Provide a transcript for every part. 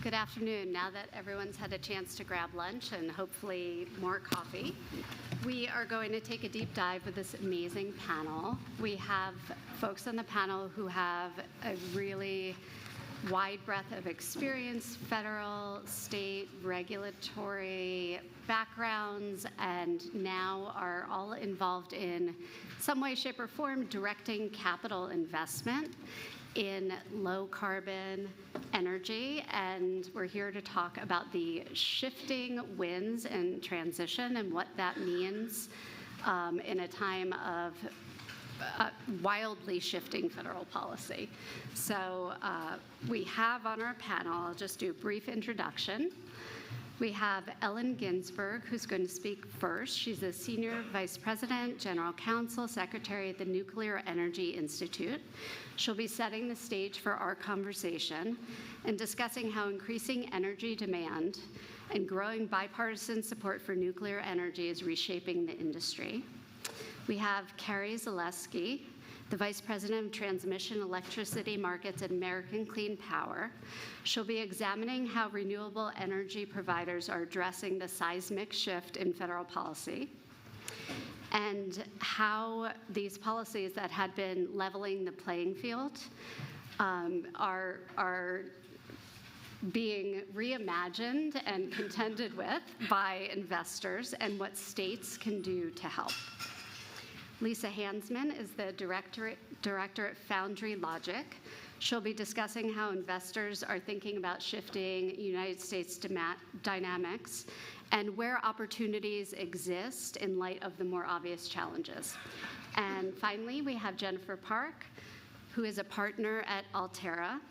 Good afternoon. Now that everyone's had a chance to grab lunch and hopefully more coffee, we are going to take a deep dive with this amazing panel. We have folks on the panel who have a really wide breadth of experience, federal, state, regulatory backgrounds, and now are all involved in some way, shape, or form directing capital investment in low-carbon energy. And we're here to talk about the shifting winds and transition and what that means in a time of wildly shifting federal policy. So we have on our panel, I'll just do a brief introduction. We have Ellen Ginsberg, who's going to speak first. She's a Senior Vice President, General Counsel, Secretary at the Nuclear Energy Institute. She'll be setting the stage for our conversation and discussing how increasing energy demand and growing bipartisan support for nuclear energy is reshaping the industry. We have Carrie Zaleski, the Vice President of Transmission, Electricity Markets at American Clean Power. She'll be examining how renewable energy providers are addressing the seismic shift in federal policy and how these policies that had been leveling the playing field are being reimagined and contended with by investors, and what states can do to help. Lisa Hansmann is the director at Foundry-Logic. She'll be discussing how investors are thinking about shifting United States dynamics and where opportunities exist in light of the more obvious challenges. And finally, we have Jennifer Park, who is a partner at Altera.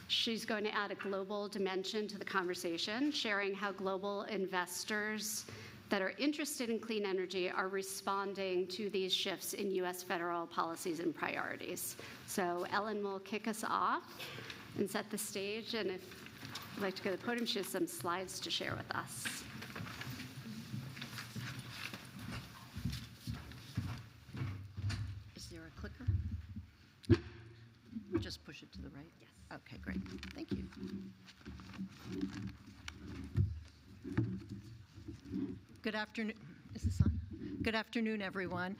She's going to add a global dimension to the conversation, sharing how global investors that are interested in clean energy are responding to these shifts in U.S. federal policies and priorities. So Ellen will kick us off and set the stage, and if you'd like to go to the podium, she has some slides to share with us. Is there a clicker? Just push it to the right? Yes. Okay, great. Thank you. Good afternoon. Is this on? Good afternoon, everyone.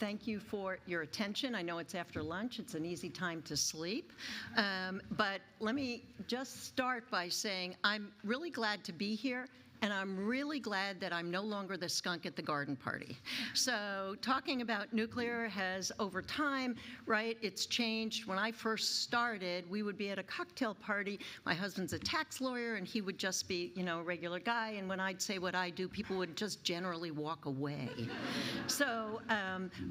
Thank you for your attention. I know it's after lunch. It's an easy time to sleep. But let me just start by saying I'm really glad to be here. And I'm really glad that I'm no longer the skunk at the garden party. So talking about nuclear has, over time, right, it's changed. When I first started, we would be at a cocktail party. My husband's a tax lawyer, and he would just be, a regular guy. And when I'd say what I do, people would just generally walk away. So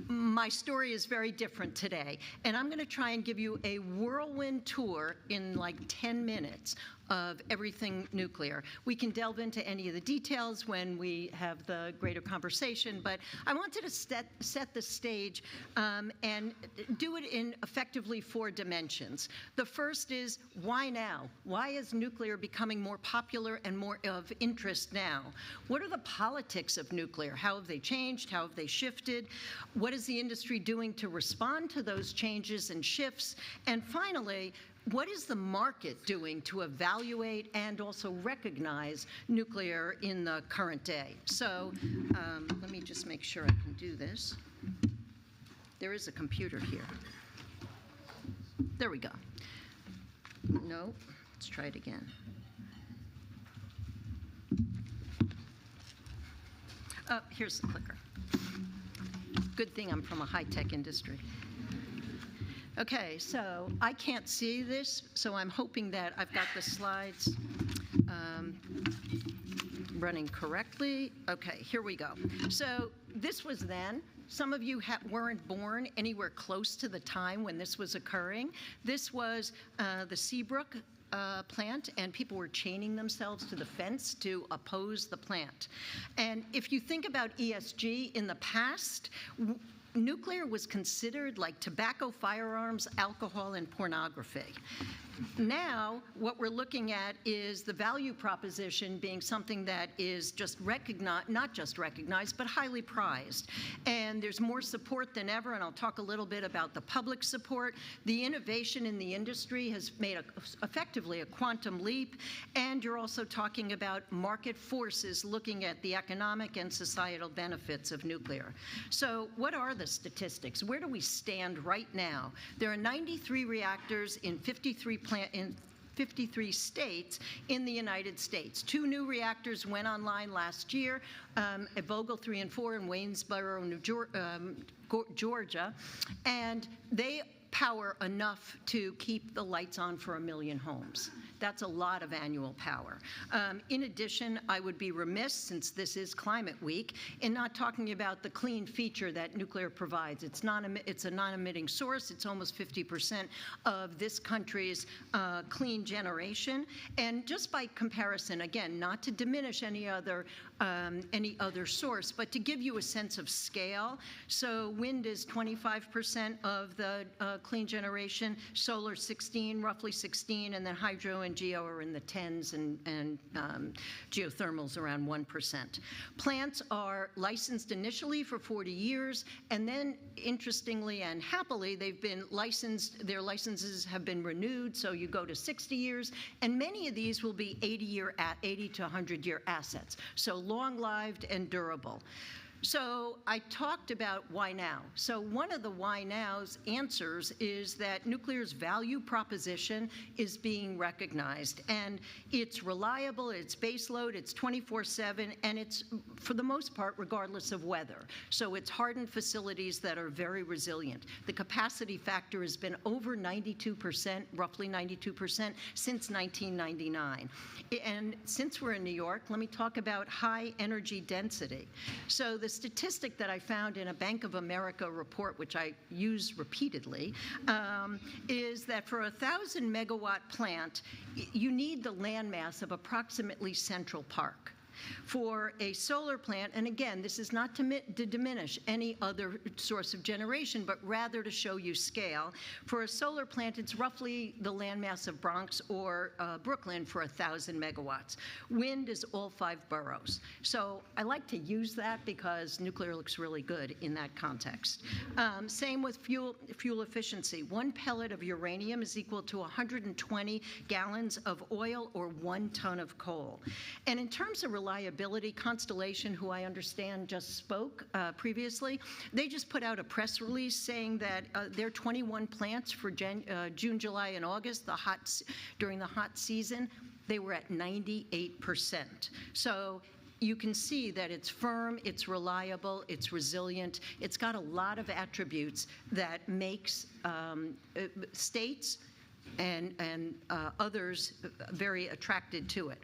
my story is very different today. And I'm going to try and give you a whirlwind tour in like 10 minutes of everything nuclear. We can delve into any of the details when we have the greater conversation, but I wanted to set the stage and do it in effectively 4 dimensions. The first is, why now? Why is nuclear becoming more popular and more of interest now? What are the politics of nuclear? How have they changed? How have they shifted? What is the industry doing to respond to those changes and shifts? And finally, what is the market doing to evaluate and also recognize nuclear in the current day? So let me just make sure I can do this. There is a computer here. There we go. No, let's try it again. Here's the clicker. Good thing I'm from a high-tech industry. Okay, so I can't see this, so I'm hoping that I've got the slides running correctly. Okay, here we go. So this was then. Some of you weren't born anywhere close to the time when this was occurring. This was the Seabrook plant, and people were chaining themselves to the fence to oppose the plant. And if you think about ESG in the past, nuclear was considered like tobacco, firearms, alcohol, and pornography. Now, what we're looking at is the value proposition being something that is just recognized, not just recognized, but highly prized. And there's more support than ever, and I'll talk a little bit about the public support. The innovation in the industry has made effectively a quantum leap, and you're also talking about market forces looking at the economic and societal benefits of nuclear. So what are the statistics? Where do we stand right now? There are 93 reactors in 53 states in the United States. 2 new reactors went online last year, at Vogtle 3 and 4 in Waynesboro, Georgia, and they power enough to keep the lights on for 1 million homes. That's a lot of annual power. In addition, I would be remiss, since this is Climate Week, in not talking about the clean feature that nuclear provides. It's a non-emitting source. It's almost 50% of this country's clean generation. And just by comparison, again, not to diminish any other source, but to give you a sense of scale. So wind is 25% of the clean generation, solar 16, roughly 16, and then hydro and geo are in the 10s, and geothermals around 1%. Plants are licensed initially for 40 years, and then, interestingly and happily, they've been licensed, their licenses have been renewed, so you go to 60 years, and many of these will be 80 to 100-year assets, so long-lived and durable. So I talked about why now. So one of the why now's answers is that nuclear's value proposition is being recognized, and it's reliable, it's baseload, it's 24/7, and it's, for the most part, regardless of weather. So it's hardened facilities that are very resilient. The capacity factor has been over 92%, roughly 92%, since 1999. And since we're in New York, let me talk about high energy density. So the statistic that I found in a Bank of America report, which I use repeatedly, is that for a 1,000-megawatt plant, you need the landmass of approximately Central Park. For a solar plant, and again, this is not to diminish any other source of generation, but rather to show you scale. For a solar plant, it's roughly the landmass of Bronx or Brooklyn for 1,000 megawatts. Wind is all 5 boroughs. So I like to use that because nuclear looks really good in that context. Same with fuel efficiency. 1 pellet of uranium is equal to 120 gallons of oil or 1 ton of coal. And in terms of reliability, Constellation, who I understand just spoke previously, they just put out a press release saying that their 21 plants for June, July, and August, during the hot season, they were at 98%. So you can see that it's firm, it's reliable, it's resilient. It's got a lot of attributes that makes states and others very attracted to it.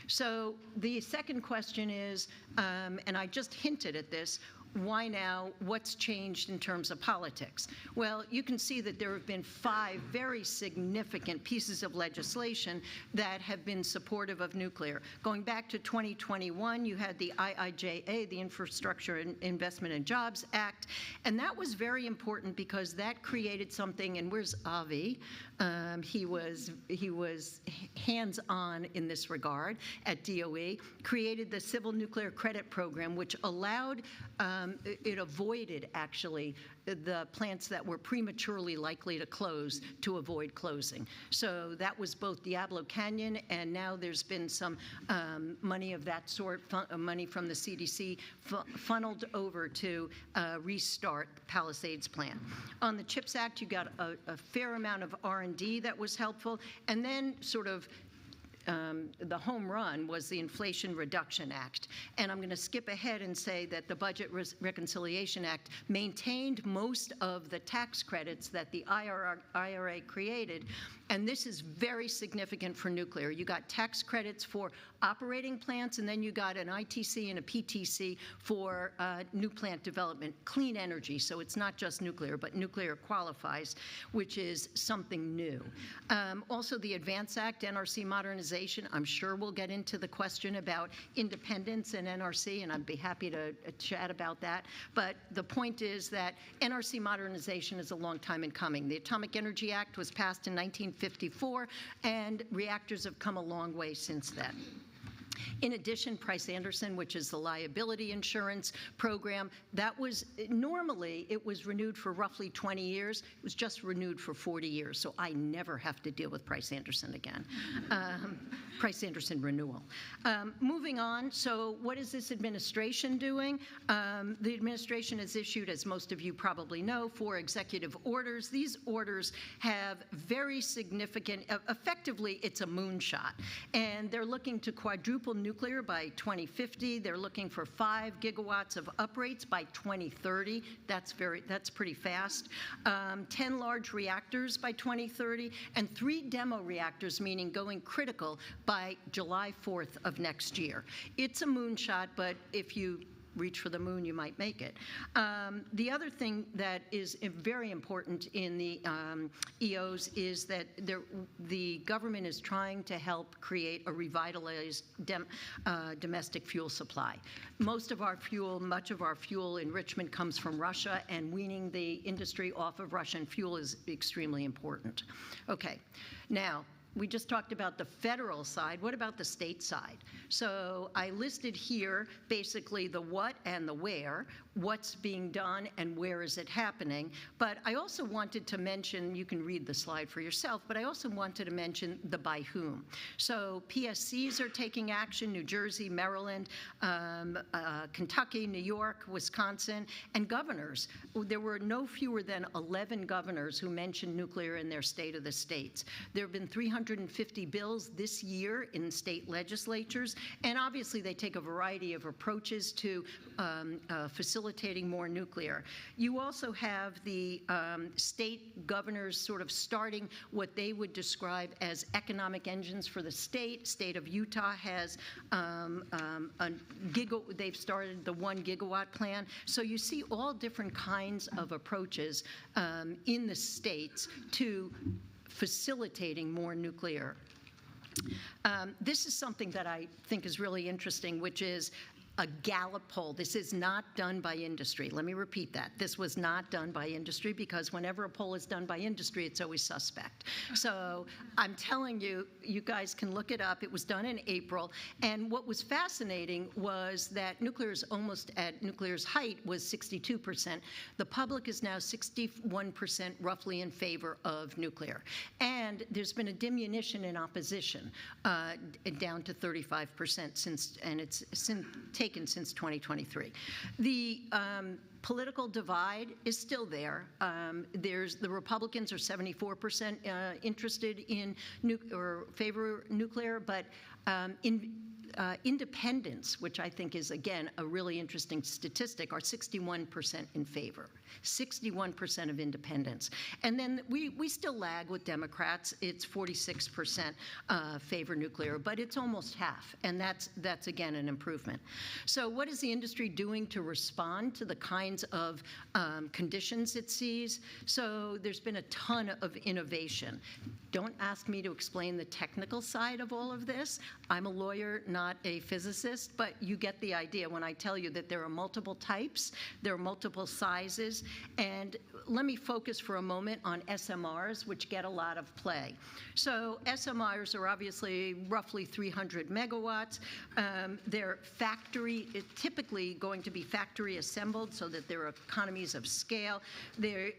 So the second question is, and I just hinted at this, why now? What's changed in terms of politics? Well, you can see that there have been 5 very significant pieces of legislation that have been supportive of nuclear. Going back to 2021, you had the IIJA, the Infrastructure Investment and Jobs Act, and that was very important because that created something, and where's Avi? He was hands-on in this regard at DOE, created the Civil Nuclear Credit Program, which allowed, it avoided actually the plants that were prematurely likely to close to avoid closing. So that was both Diablo Canyon, and now there's been some money of that sort, money from the CDC funneled over to restart the Palisades plant. On the CHIPS Act, you got a fair amount of R&D that was helpful, and then sort of the home run was the Inflation Reduction Act. And I'm going to skip ahead and say that the Budget Reconciliation Act maintained most of the tax credits that the IRA created. And this is very significant for nuclear. You got tax credits for operating plants, and then you got an ITC and a PTC for new plant development, clean energy. So it's not just nuclear, but nuclear qualifies, which is something new. Also, the Advance Act, NRC Modernization modernization. I'm sure we'll get into the question about independence and NRC, and I'd be happy to chat about that. But the point is that NRC modernization is a long time in coming. The Atomic Energy Act was passed in 1954, and reactors have come a long way since then. In addition, Price-Anderson, which is the liability insurance program, that was normally it was renewed for roughly 20 years. It was just renewed for 40 years, so I never have to deal with Price-Anderson again. Price-Anderson renewal. Moving on, so what is this administration doing? The administration has issued, as most of you probably know, 4 executive orders. These orders have very significant, effectively, it's a moonshot, and they're looking to quadruple nuclear by 2050. They're looking for 5 gigawatts of uprates by 2030. That's pretty fast. 10 large reactors by 2030, and 3 demo reactors, meaning going critical by July 4th of next year. It's a moonshot, but if you reach for the moon, you might make it. The other thing that is very important in the EOs is that the government is trying to help create a revitalized domestic fuel supply. Much of our fuel enrichment comes from Russia, and weaning the industry off of Russian fuel is extremely important. Okay, now, we just talked about the federal side. What about the state side? So I listed here basically the what and the where, what's being done and where is it happening. But I also wanted to mention, you can read the slide for yourself, but I also wanted to mention the by whom. So PSCs are taking action, New Jersey, Maryland, Kentucky, New York, Wisconsin, and governors. There were no fewer than 11 governors who mentioned nuclear in their State of the States. There have been 350 bills this year in state legislatures, and obviously they take a variety of approaches to facilitating more nuclear. You also have the state governors sort of starting what they would describe as economic engines for the state. State of Utah has they've started the 1 gigawatt plan. So you see all different kinds of approaches in the states to facilitating more nuclear. This is something that I think is really interesting, which is a Gallup poll. This is not done by industry. Let me repeat that. This was not done by industry, because whenever a poll is done by industry, it's always suspect. So I'm telling you, you guys can look it up. It was done in April. And what was fascinating was that nuclear's almost at nuclear's height was 62%. The public is now 61% roughly in favor of nuclear. And there's been a diminution in opposition down to 35% since taken since 2023. The political divide is still there. The Republicans are 74% interested in or favor nuclear, but independents, which I think is, again, a really interesting statistic, are 61% in favor. 61% of independents. And then we still lag with Democrats. It's 46% favor nuclear, but it's almost half, and that's again an improvement. So what is the industry doing to respond to the kinds of conditions it sees? So there's been a ton of innovation. Don't ask me to explain the technical side of all of this. I'm a lawyer, not a physicist, but you get the idea when I tell you that there are multiple types, there are multiple sizes, and let me focus for a moment on SMRs, which get a lot of play. So SMRs are obviously roughly 300 megawatts. They're typically going to be factory assembled so that there are economies of scale. There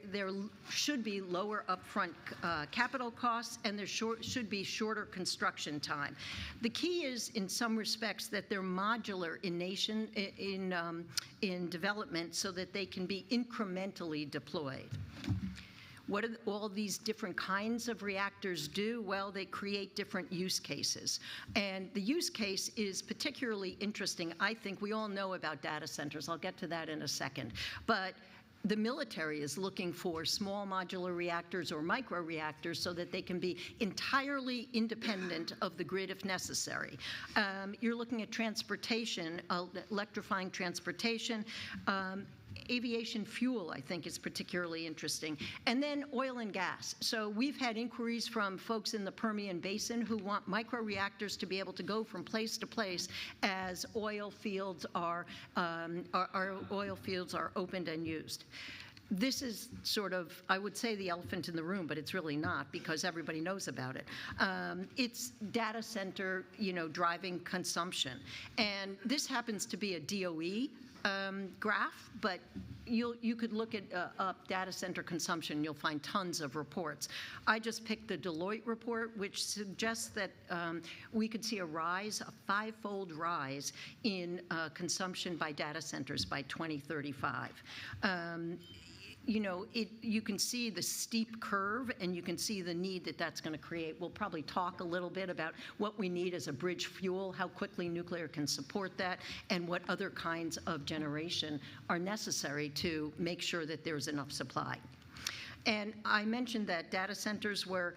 should be lower upfront capital costs, and there should be shorter construction time. The key is, in some respects, that they're modular in development so that they can be incrementally deployed. What do all these different kinds of reactors do? Well, they create different use cases. And the use case is particularly interesting. I think we all know about data centers. I'll get to that in a second. But the military is looking for small modular reactors or microreactors so that they can be entirely independent of the grid if necessary. You're looking at transportation, electrifying transportation. aviation fuel, I think, is particularly interesting. And then oil and gas. So we've had inquiries from folks in the Permian Basin who want microreactors to be able to go from place to place as oil fields are opened and used. This is sort of, I would say, the elephant in the room, but it's really not because everybody knows about it. It's data center, driving consumption. And this happens to be a DOE graph, but you could look at up data center consumption. You'll find tons of reports. I just picked the Deloitte report, which suggests that we could see a five-fold rise in consumption by data centers by 2035. You can see the steep curve, and you can see the need that that's going to create. We'll probably talk a little bit about what we need as a bridge fuel, how quickly nuclear can support that, and what other kinds of generation are necessary to make sure that there's enough supply. And I mentioned that data centers were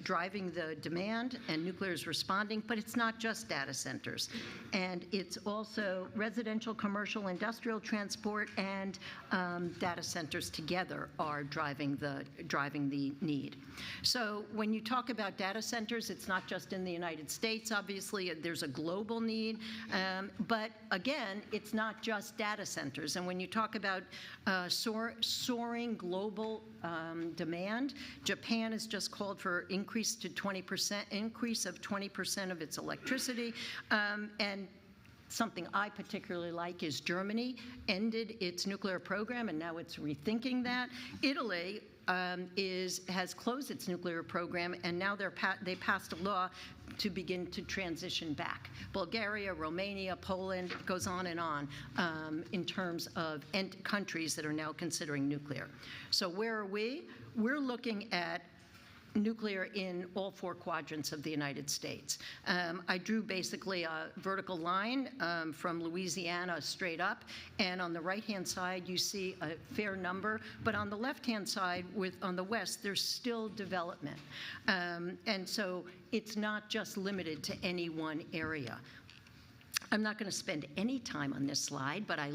driving the demand and nuclear is responding, but it's not just data centers. And it's also residential, commercial, industrial transport, and data centers together are driving the need. So when you talk about data centers, it's not just in the United States, obviously. There's a global need. But again, it's not just data centers. And when you talk about soaring global demand, Japan has just called for increase of 20% of its electricity. And something I particularly like is Germany ended its nuclear program, and now it's rethinking that. Italy has closed its nuclear program, and now they passed a law to begin to transition back. Bulgaria, Romania, Poland, it goes on in terms of countries that are now considering nuclear. So where are we? We're looking at nuclear in all four quadrants of the United States. I drew basically a vertical line from Louisiana straight up, and on the right-hand side you see a fair number, but on the left-hand side, on the west, there's still development. And so it's not just limited to any one area. I'm not going to spend any time on this slide, but I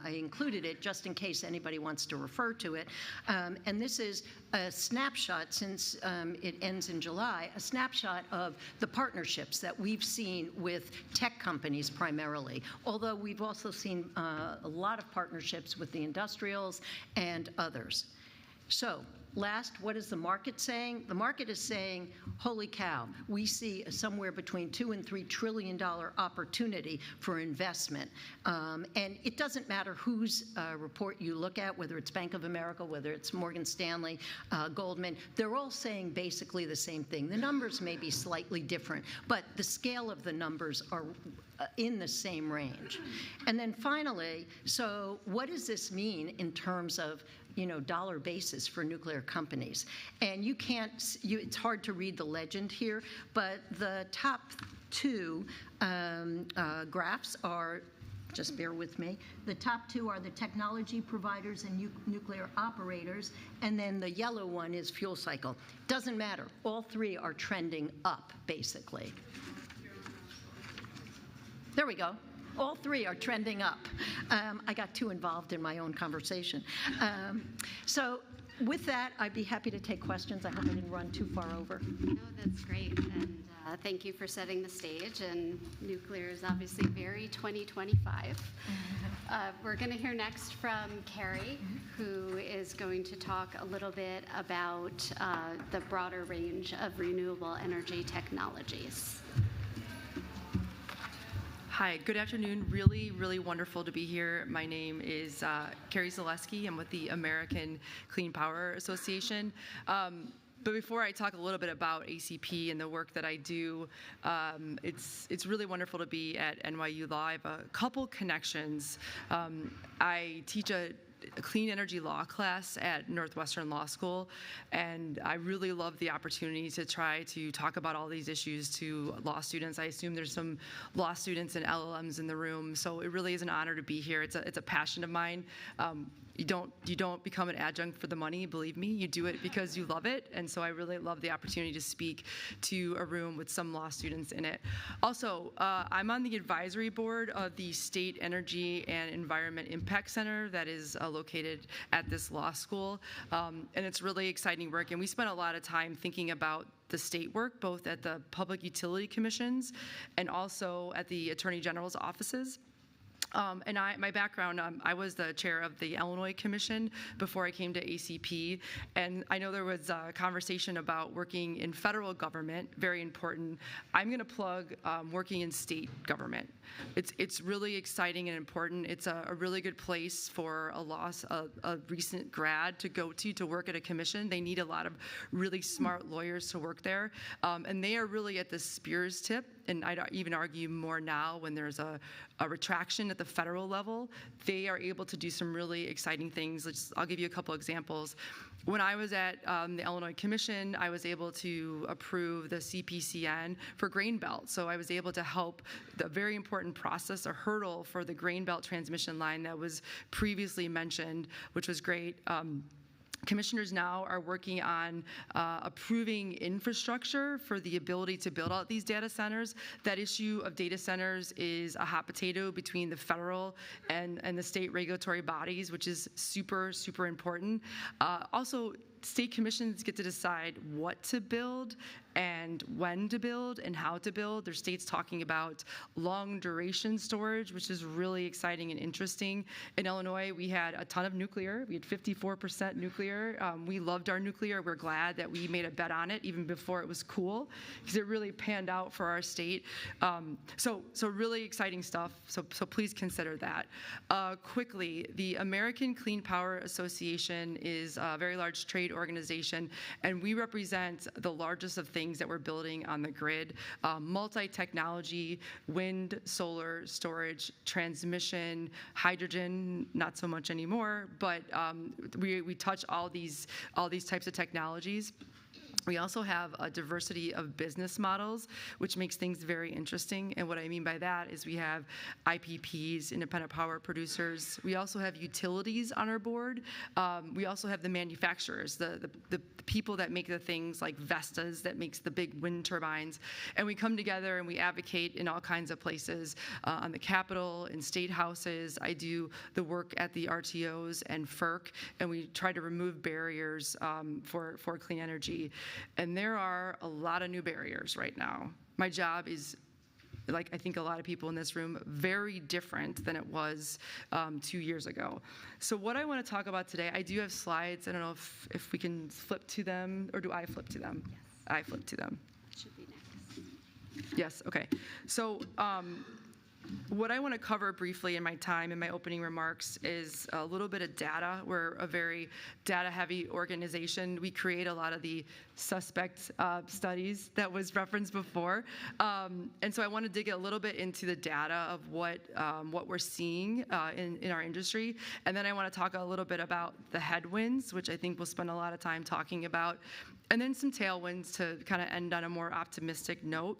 included it just in case anybody wants to refer to it. And this is a snapshot, since it ends in July, a snapshot of the partnerships that we've seen with tech companies primarily, although we've also seen a lot of partnerships with the industrials and others. So last, what is the market saying? The market is saying, holy cow, we see somewhere between $2 and $3 trillion opportunity for investment. And it doesn't matter whose report you look at, whether it's Bank of America, whether it's Morgan Stanley, Goldman, they're all saying basically the same thing. The numbers may be slightly different, but the scale of the numbers are in the same range. And then finally, so what does this mean in terms of dollar basis for nuclear companies? And it's hard to read the legend here, but the top two graphs are, just bear with me, the top two are the technology providers and nuclear operators, and then the yellow one is fuel cycle. Doesn't matter. All three are trending up, basically. There we go. All three are trending up. I got too involved in my own conversation. So with that, I'd be happy to take questions. I hope I didn't run too far over. No, that's great. And thank you for setting the stage. And nuclear is obviously very 2025. We're going to hear next from Carrie, who is going to talk a little bit about the broader range of renewable energy technologies. Hi, good afternoon. Really, really wonderful to be here. My name is Carrie Zaleski. I'm with the American Clean Power Association. But before I talk a little bit about ACP and the work that I do, it's really wonderful to be at NYU Law. I have a couple connections. I teach a clean energy law class at Northwestern Law School, and I really love the opportunity to try to talk about all these issues to law students. I assume there's some law students and LLMs in the room, so it really is an honor to be here. It's a passion of mine. You don't become an adjunct for the money, believe me. You do it because you love it. And so I really love the opportunity to speak to a room with some law students in it. Also, I'm on the advisory board of the State Energy and Environment Impact Center that is located at this law school. And it's really exciting work. And we spent a lot of time thinking about the state work, both at the Public Utility Commissions and also at the Attorney General's offices. And my background, I was the chair of the Illinois Commission before I came to ACP, and I know there was a conversation about working in federal government, very important. I'm going to plug working in state government. It's really exciting and important. It's a really good place for a recent grad to go to work at a commission. They need a lot of really smart lawyers to work there, and they are really at the spear's tip, and I'd even argue more now when there's a retraction at the federal level. They are able to do some really exciting things. I'll give you a couple examples. When I was at the Illinois Commission, I was able to approve the CPCN for grain belt. So I was able to help the very important process, a hurdle for the grain belt transmission line that was previously mentioned, which was great. Commissioners now are working on approving infrastructure for the ability to build out these data centers. That issue of data centers is a hot potato between the federal and the state regulatory bodies, which is super, super important. Also, state commissions get to decide what to build and when to build and how to build. There's states talking about long duration storage, which is really exciting and interesting. In Illinois, we had a ton of nuclear. We had 54% nuclear. We loved our nuclear. We're glad that we made a bet on it even before it was cool, because it really panned out for our state. So really exciting stuff. So please consider that. Quickly, the American Clean Power Association is a very large trade organization, and we represent the largest of things that we're building on the grid: multi-technology, wind, solar, storage, transmission, hydrogen, not so much anymore, but we touch all these types of technologies. We also have a diversity of business models, which makes things very interesting. And what I mean by that is we have IPPs, independent power producers. We also have utilities on our board. We also have the manufacturers, the people that make the things like Vestas that makes the big wind turbines. And we come together and we advocate in all kinds of places, on the Capitol, in state houses. I do the work at the RTOs and FERC, and we try to remove barriers for clean energy. And there are a lot of new barriers right now. My job is, like I think a lot of people in this room, very different than it was 2 years ago. So what I want to talk about today, I do have slides. I don't know if we can flip to them, or do I flip to them? Yes. I flip to them. It should be next. Yes, okay. So what I want to cover briefly in my time, in my opening remarks, is a little bit of data. We're a very data-heavy organization. We create a lot of the suspect studies that was referenced before. And so I want to dig a little bit into the data of what we're seeing in our industry. And then I want to talk a little bit about the headwinds, which I think we'll spend a lot of time talking about. And then some tailwinds to kind of end on a more optimistic note.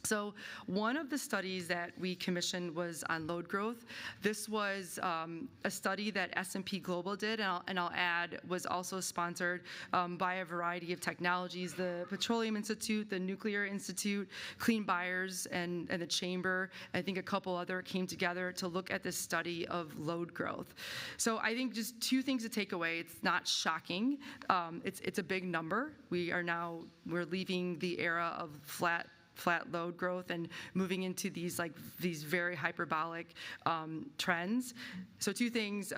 So one of the studies that we commissioned was on load growth. This was a study that S&P Global did, and I'll add, was also sponsored by a variety of technologies: the Petroleum Institute, the Nuclear Institute, Clean Buyers, and the Chamber. I think a couple other came together to look at this study of load growth. So I think just two things to take away. It's not shocking. It's a big number. We're leaving the era of flat load growth and moving into these very hyperbolic trends. So two things: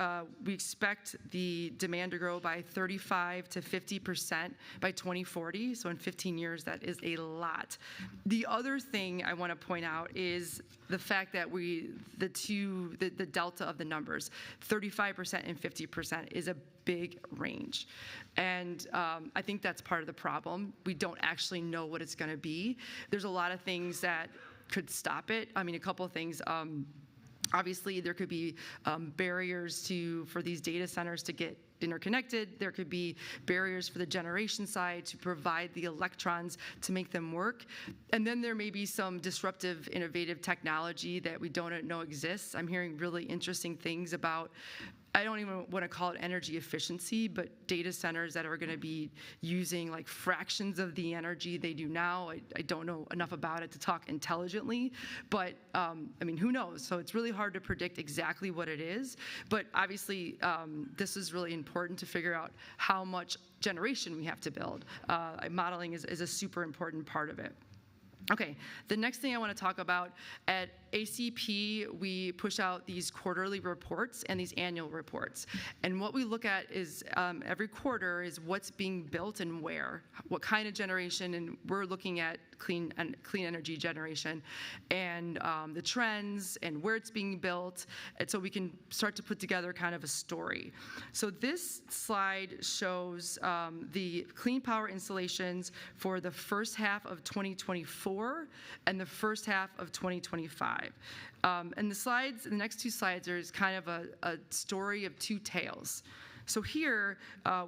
we expect the demand to grow by 35 to 50% by 2040. So in 15 years, that is a lot. The other thing I want to point out is the fact that the delta of the numbers, 35% and 50%, is a big range. And I think that's part of the problem. We don't actually know what it's going to be. There's a lot of things that could stop it. I mean, a couple of things. Obviously, there could be barriers for these data centers to get interconnected. There could be barriers for the generation side to provide the electrons to make them work. And then there may be some disruptive, innovative technology that we don't know exists. I'm hearing really interesting things about I don't even want to call it energy efficiency, but data centers that are going to be using like fractions of the energy they do now. I don't know enough about it to talk intelligently, but I mean, who knows? So it's really hard to predict exactly what it is, but obviously this is really important to figure out how much generation we have to build. Modeling is a super important part of it. Okay, the next thing I want to talk about, at ACP, we push out these quarterly reports and these annual reports. And what we look at is every quarter is what's being built and where, what kind of generation, and we're looking at clean energy generation, and the trends and where it's being built, and so we can start to put together kind of a story. So this slide shows the clean power installations for the first half of 2024 and the first half of 2025. And the next two slides are kind of a story of two tales. So here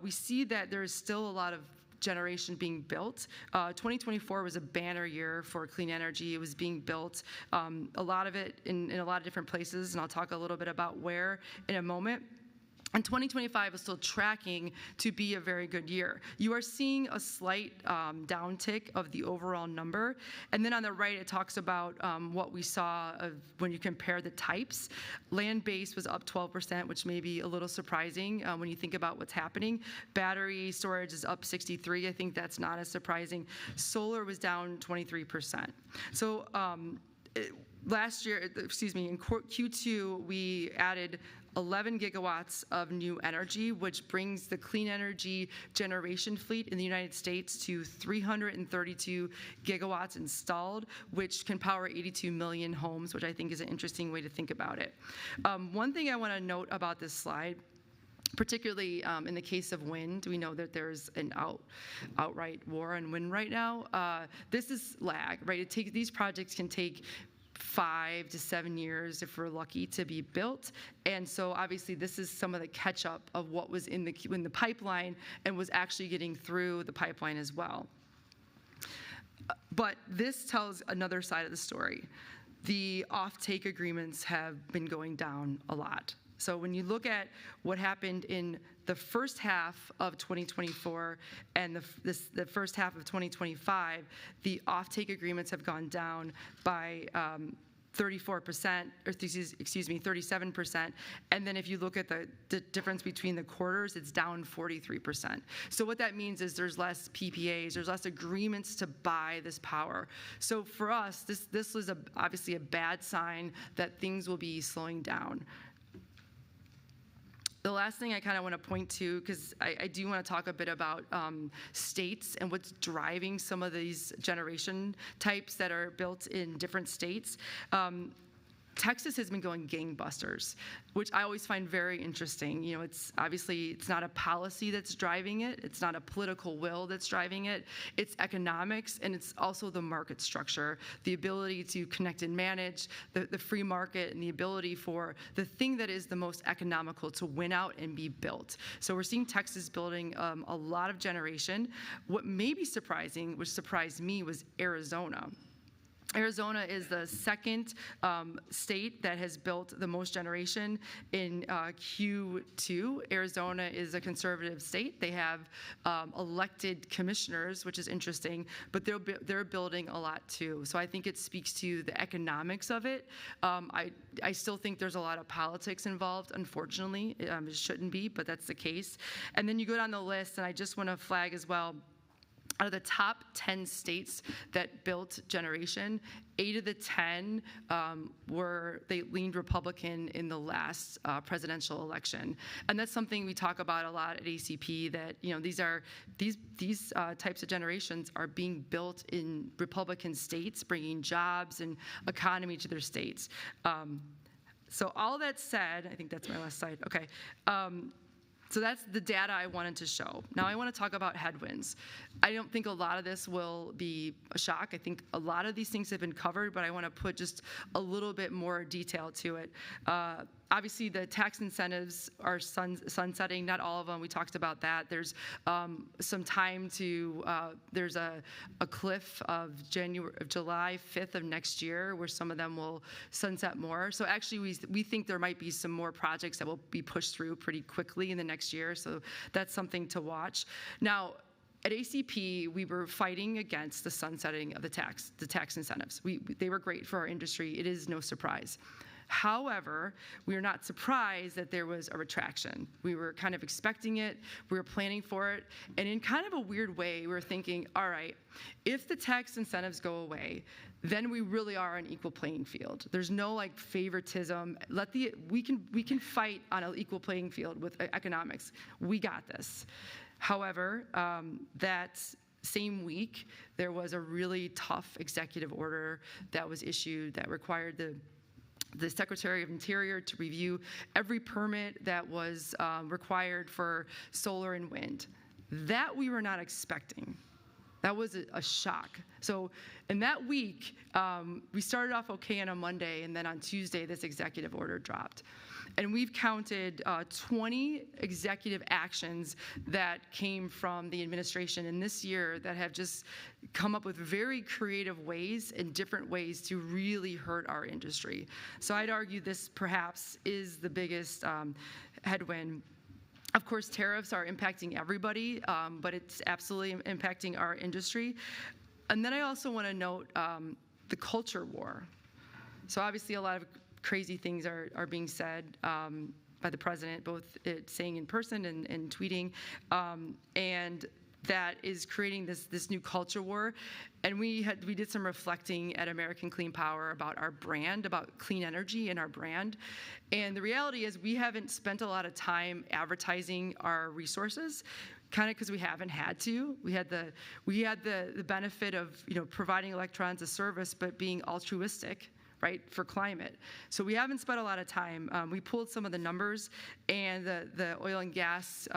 we see that there is still a lot of generation being built. 2024 was a banner year for clean energy. It was being built, a lot of it in a lot of different places, and I'll talk a little bit about where in a moment. And 2025 is still tracking to be a very good year. You are seeing a slight downtick of the overall number. And then on the right, it talks about what we saw when you compare the types. Land-based was up 12%, which may be a little surprising when you think about what's happening. Battery storage is up 63%. I think that's not as surprising. Solar was down 23%. So last year, in Q2, we added 11 gigawatts of new energy, which brings the clean energy generation fleet in the United States to 332 gigawatts installed, which can power 82 million homes, which I think is an interesting way to think about it. One thing I want to note about this slide, particularly in the case of wind, we know that there's an outright war on wind right now. This is lag, right? These projects can take 5 to 7 years, if we're lucky, to be built. And so obviously this is some of the catch up of what was in the pipeline and was actually getting through the pipeline as well. But this tells another side of the story. The offtake agreements have been going down a lot. So when you look at what happened in the first half of 2024 and the first half of 2025, the offtake agreements have gone down by 34%, or 37%. And then if you look at the difference between the quarters, it's down 43%. So what that means is there's less PPAs, there's less agreements to buy this power. So for us, this was obviously a bad sign that things will be slowing down. The last thing I kind of want to point to, because I do want to talk a bit about states and what's driving some of these generation types that are built in different states. Texas has been going gangbusters, which I always find very interesting. You know, it's not a policy that's driving it. It's not a political will that's driving it. It's economics, and it's also the market structure, the ability to connect and manage, the free market, and the ability for the thing that is the most economical to win out and be built. So we're seeing Texas building a lot of generation. What may be surprising, which surprised me, was Arizona. Arizona is the second state that has built the most generation in Q2. Arizona is a conservative state. They have elected commissioners, which is interesting, but they're building a lot too. So I think it speaks to the economics of it. I still think there's a lot of politics involved, unfortunately. It shouldn't be, but that's the case. And then you go down the list, and I just want to flag as well, out of the top 10 states that built generation, 8 of the 10 they leaned Republican in the last presidential election, and that's something we talk about a lot at ACP. That these types of generations are being built in Republican states, bringing jobs and economy to their states. So all that said, I think that's my last slide. Okay. So that's the data I wanted to show. Now I want to talk about headwinds. I don't think a lot of this will be a shock. I think a lot of these things have been covered, but I want to put just a little bit more detail to it. Obviously, the tax incentives are sunsetting. Not all of them. We talked about that. There's some time to. There's a cliff of July 5th of next year, where some of them will sunset more. So actually, we think there might be some more projects that will be pushed through pretty quickly in the next year. So that's something to watch. Now, at ACP, we were fighting against the sunsetting of the tax incentives. They were great for our industry. It is no surprise. However, we are not surprised that there was a retraction. We were kind of expecting it, we were planning for it, and in kind of a weird way, we were thinking, all right, if the tax incentives go away, then we really are an equal playing field. There's no like favoritism. We can fight on an equal playing field with economics. We got this. However, that same week, there was a really tough executive order that was issued that required the Secretary of Interior to review every permit that was required for solar and wind. That we were not expecting. That was a shock. So in that week, we started off okay on a Monday, and then on Tuesday, this executive order dropped. And we've counted 20 executive actions that came from the administration in this year that have just come up with very creative ways and different ways to really hurt our industry. So I'd argue this perhaps is the biggest headwind. Of course, tariffs are impacting everybody, but it's absolutely impacting our industry. And then I also want to note the culture war. So obviously a lot of crazy things are being said by the president, both saying in person and tweeting, and that is creating this new culture war. And we did some reflecting at American Clean Power about our brand, about clean energy and our brand. And the reality is we haven't spent a lot of time advertising our resources, kind of because we haven't had to. We had the benefit of providing electrons as service, but being altruistic, right, for climate. So we haven't spent a lot of time. We pulled some of the numbers, and the oil and gas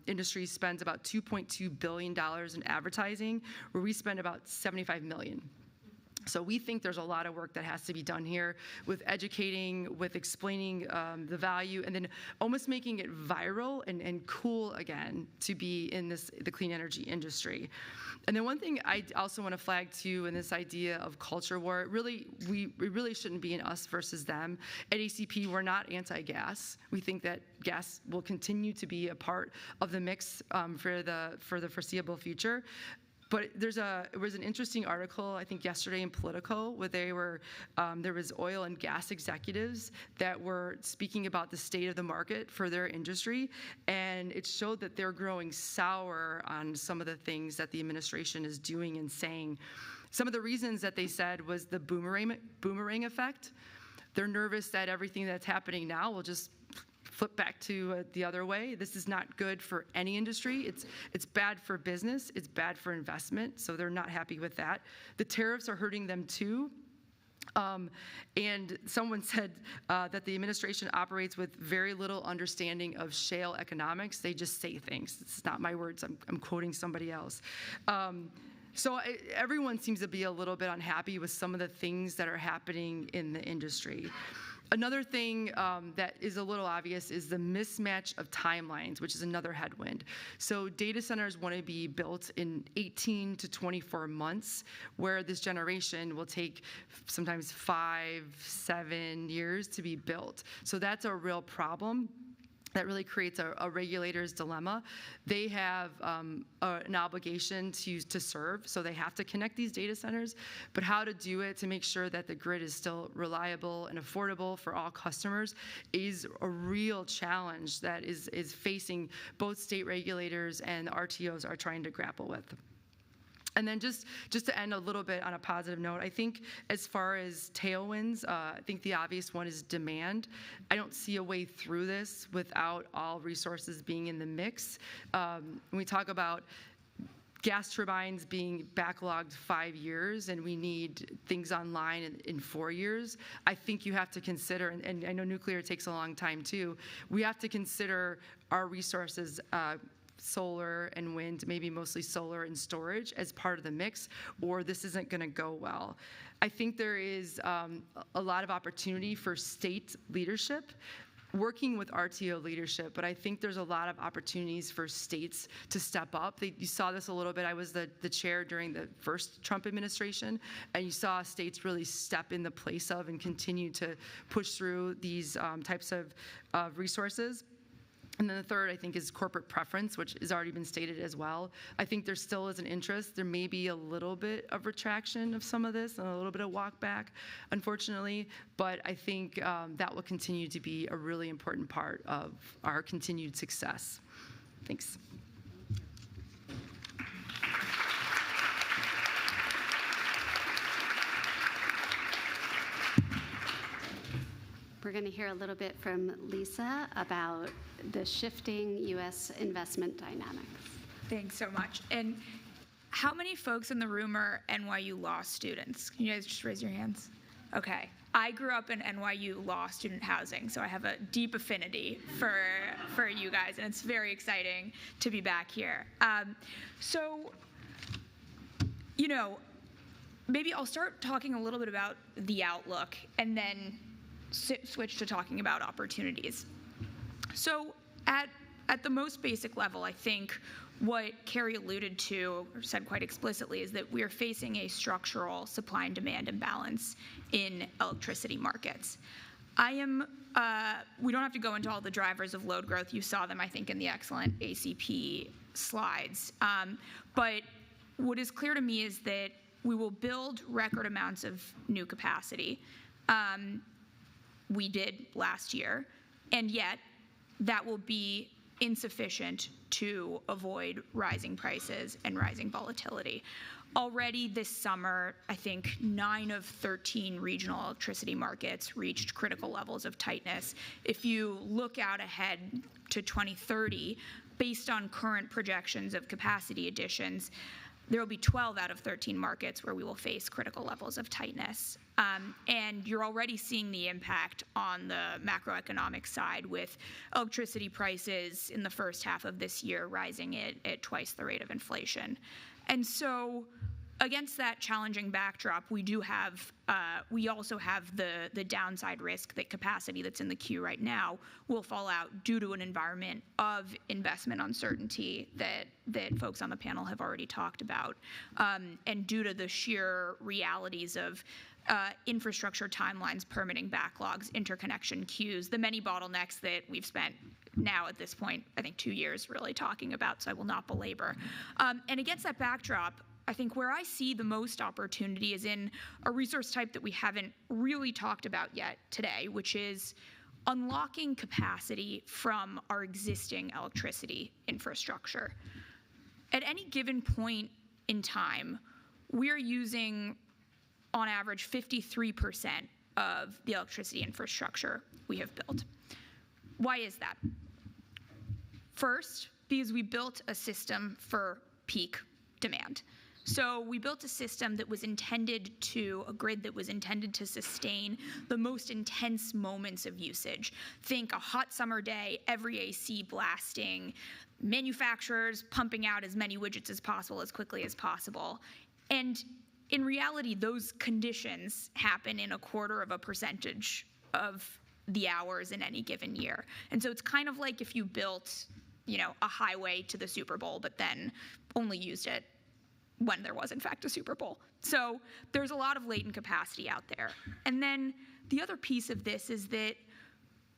industry spends about $2.2 billion in advertising, where we spend about $75 million. So we think there's a lot of work that has to be done here with educating, with explaining the value, and then almost making it viral and cool again to be in the clean energy industry. And then one thing I also want to flag too in this idea of culture war, it really shouldn't be an us versus them. At ACP, we're not anti-gas. We think that gas will continue to be a part of the mix for the foreseeable future. But there was an interesting article, I think yesterday in Politico, where there was oil and gas executives that were speaking about the state of the market for their industry, and it showed that they're growing sour on some of the things that the administration is doing and saying. Some of the reasons that they said was the boomerang effect. They're nervous that everything that's happening now will just flip back to the other way. This is not good for any industry. It's bad for business. It's bad for investment. So they're not happy with that. The tariffs are hurting them too. And someone said that the administration operates with very little understanding of shale economics. They just say things. It's not my words. I'm quoting somebody else. So everyone seems to be a little bit unhappy with some of the things that are happening in the industry. Another thing that is a little obvious is the mismatch of timelines, which is another headwind. So data centers want to be built in 18 to 24 months, where this generation will take sometimes 5, 7 years to be built. So that's a real problem. That really creates a regulator's dilemma. They have an obligation to serve, so they have to connect these data centers, but how to do it to make sure that the grid is still reliable and affordable for all customers is a real challenge that is facing both state regulators and the RTOs are trying to grapple with. And then just to end a little bit on a positive note, I think as far as tailwinds, I think the obvious one is demand. I don't see a way through this without all resources being in the mix. When we talk about gas turbines being backlogged 5 years and we need things online in 4 years, I think you have to consider, and I know nuclear takes a long time too, we have to consider our resources, solar and wind, maybe mostly solar and storage as part of the mix, or this isn't going to go well. I think there is a lot of opportunity for state leadership working with RTO leadership, but I think there's a lot of opportunities for states to step up. You saw this a little bit. I was the chair during the first Trump administration, and you saw states really step in the place of and continue to push through these types of resources. And then the third, I think, is corporate preference, which has already been stated as well. I think there still is an interest. There may be a little bit of retraction of some of this and a little bit of walk back, unfortunately, but I think that will continue to be a really important part of our continued success. Thanks. We're going to hear a little bit from Lisa about the shifting U.S. investment dynamics. Thanks so much. And how many folks in the room are NYU law students? Can you guys just raise your hands? Okay. I grew up in NYU law student housing, so I have a deep affinity for you guys, and it's very exciting to be back here. So, maybe I'll start talking a little bit about the outlook, and then switch to talking about opportunities. So at the most basic level, I think what Carrie alluded to, or said quite explicitly, is that we are facing a structural supply and demand imbalance in electricity markets. We don't have to go into all the drivers of load growth. You saw them, I think, in the excellent ACP slides. But what is clear to me is that we will build record amounts of new capacity. We did last year, and yet that will be insufficient to avoid rising prices and rising volatility. Already this summer, I think 9 of 13 regional electricity markets reached critical levels of tightness. If you look out ahead to 2030, based on current projections of capacity additions, there will be 12 out of 13 markets where we will face critical levels of tightness. And you're already seeing the impact on the macroeconomic side, with electricity prices in the first half of this year rising at twice the rate of inflation. And so against that challenging backdrop, we also have the downside risk that capacity that's in the queue right now will fall out due to an environment of investment uncertainty that folks on the panel have already talked about, and due to the sheer realities of infrastructure timelines, permitting backlogs, interconnection queues, the many bottlenecks that we've spent now at this point, I think 2 years really talking about, so I will not belabor. And against that backdrop, I think where I see the most opportunity is in a resource type that we haven't really talked about yet today, which is unlocking capacity from our existing electricity infrastructure. At any given point in time, we're using, on average, 53% of the electricity infrastructure we have built. Why is that? First, because we built a system for peak demand. So we built a system that was intended to, a grid that was intended to sustain the most intense moments of usage. Think a hot summer day, every AC blasting, manufacturers pumping out as many widgets as possible as quickly as possible. And in reality, those conditions happen in 0.25% of the hours in any given year. And so it's kind of like if you built, a highway to the Super Bowl, but then only used it when there was, in fact, a Super Bowl. So there's a lot of latent capacity out there. And then the other piece of this is that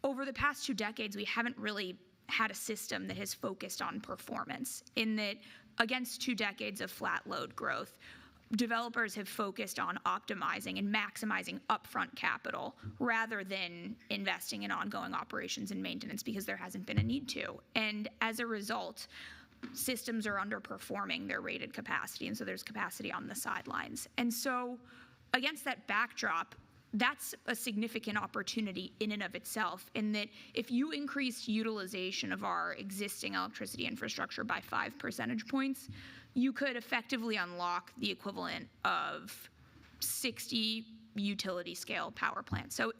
over the past 2 decades, we haven't really had a system that has focused on performance, in that against 2 decades of flat load growth, developers have focused on optimizing and maximizing upfront capital rather than investing in ongoing operations and maintenance, because there hasn't been a need to. And as a result, systems are underperforming their rated capacity, and so there's capacity on the sidelines. And so against that backdrop, that's a significant opportunity in and of itself, in that if you increase utilization of our existing electricity infrastructure by 5 percentage points, you could effectively unlock the equivalent of 60 utility scale power plants. So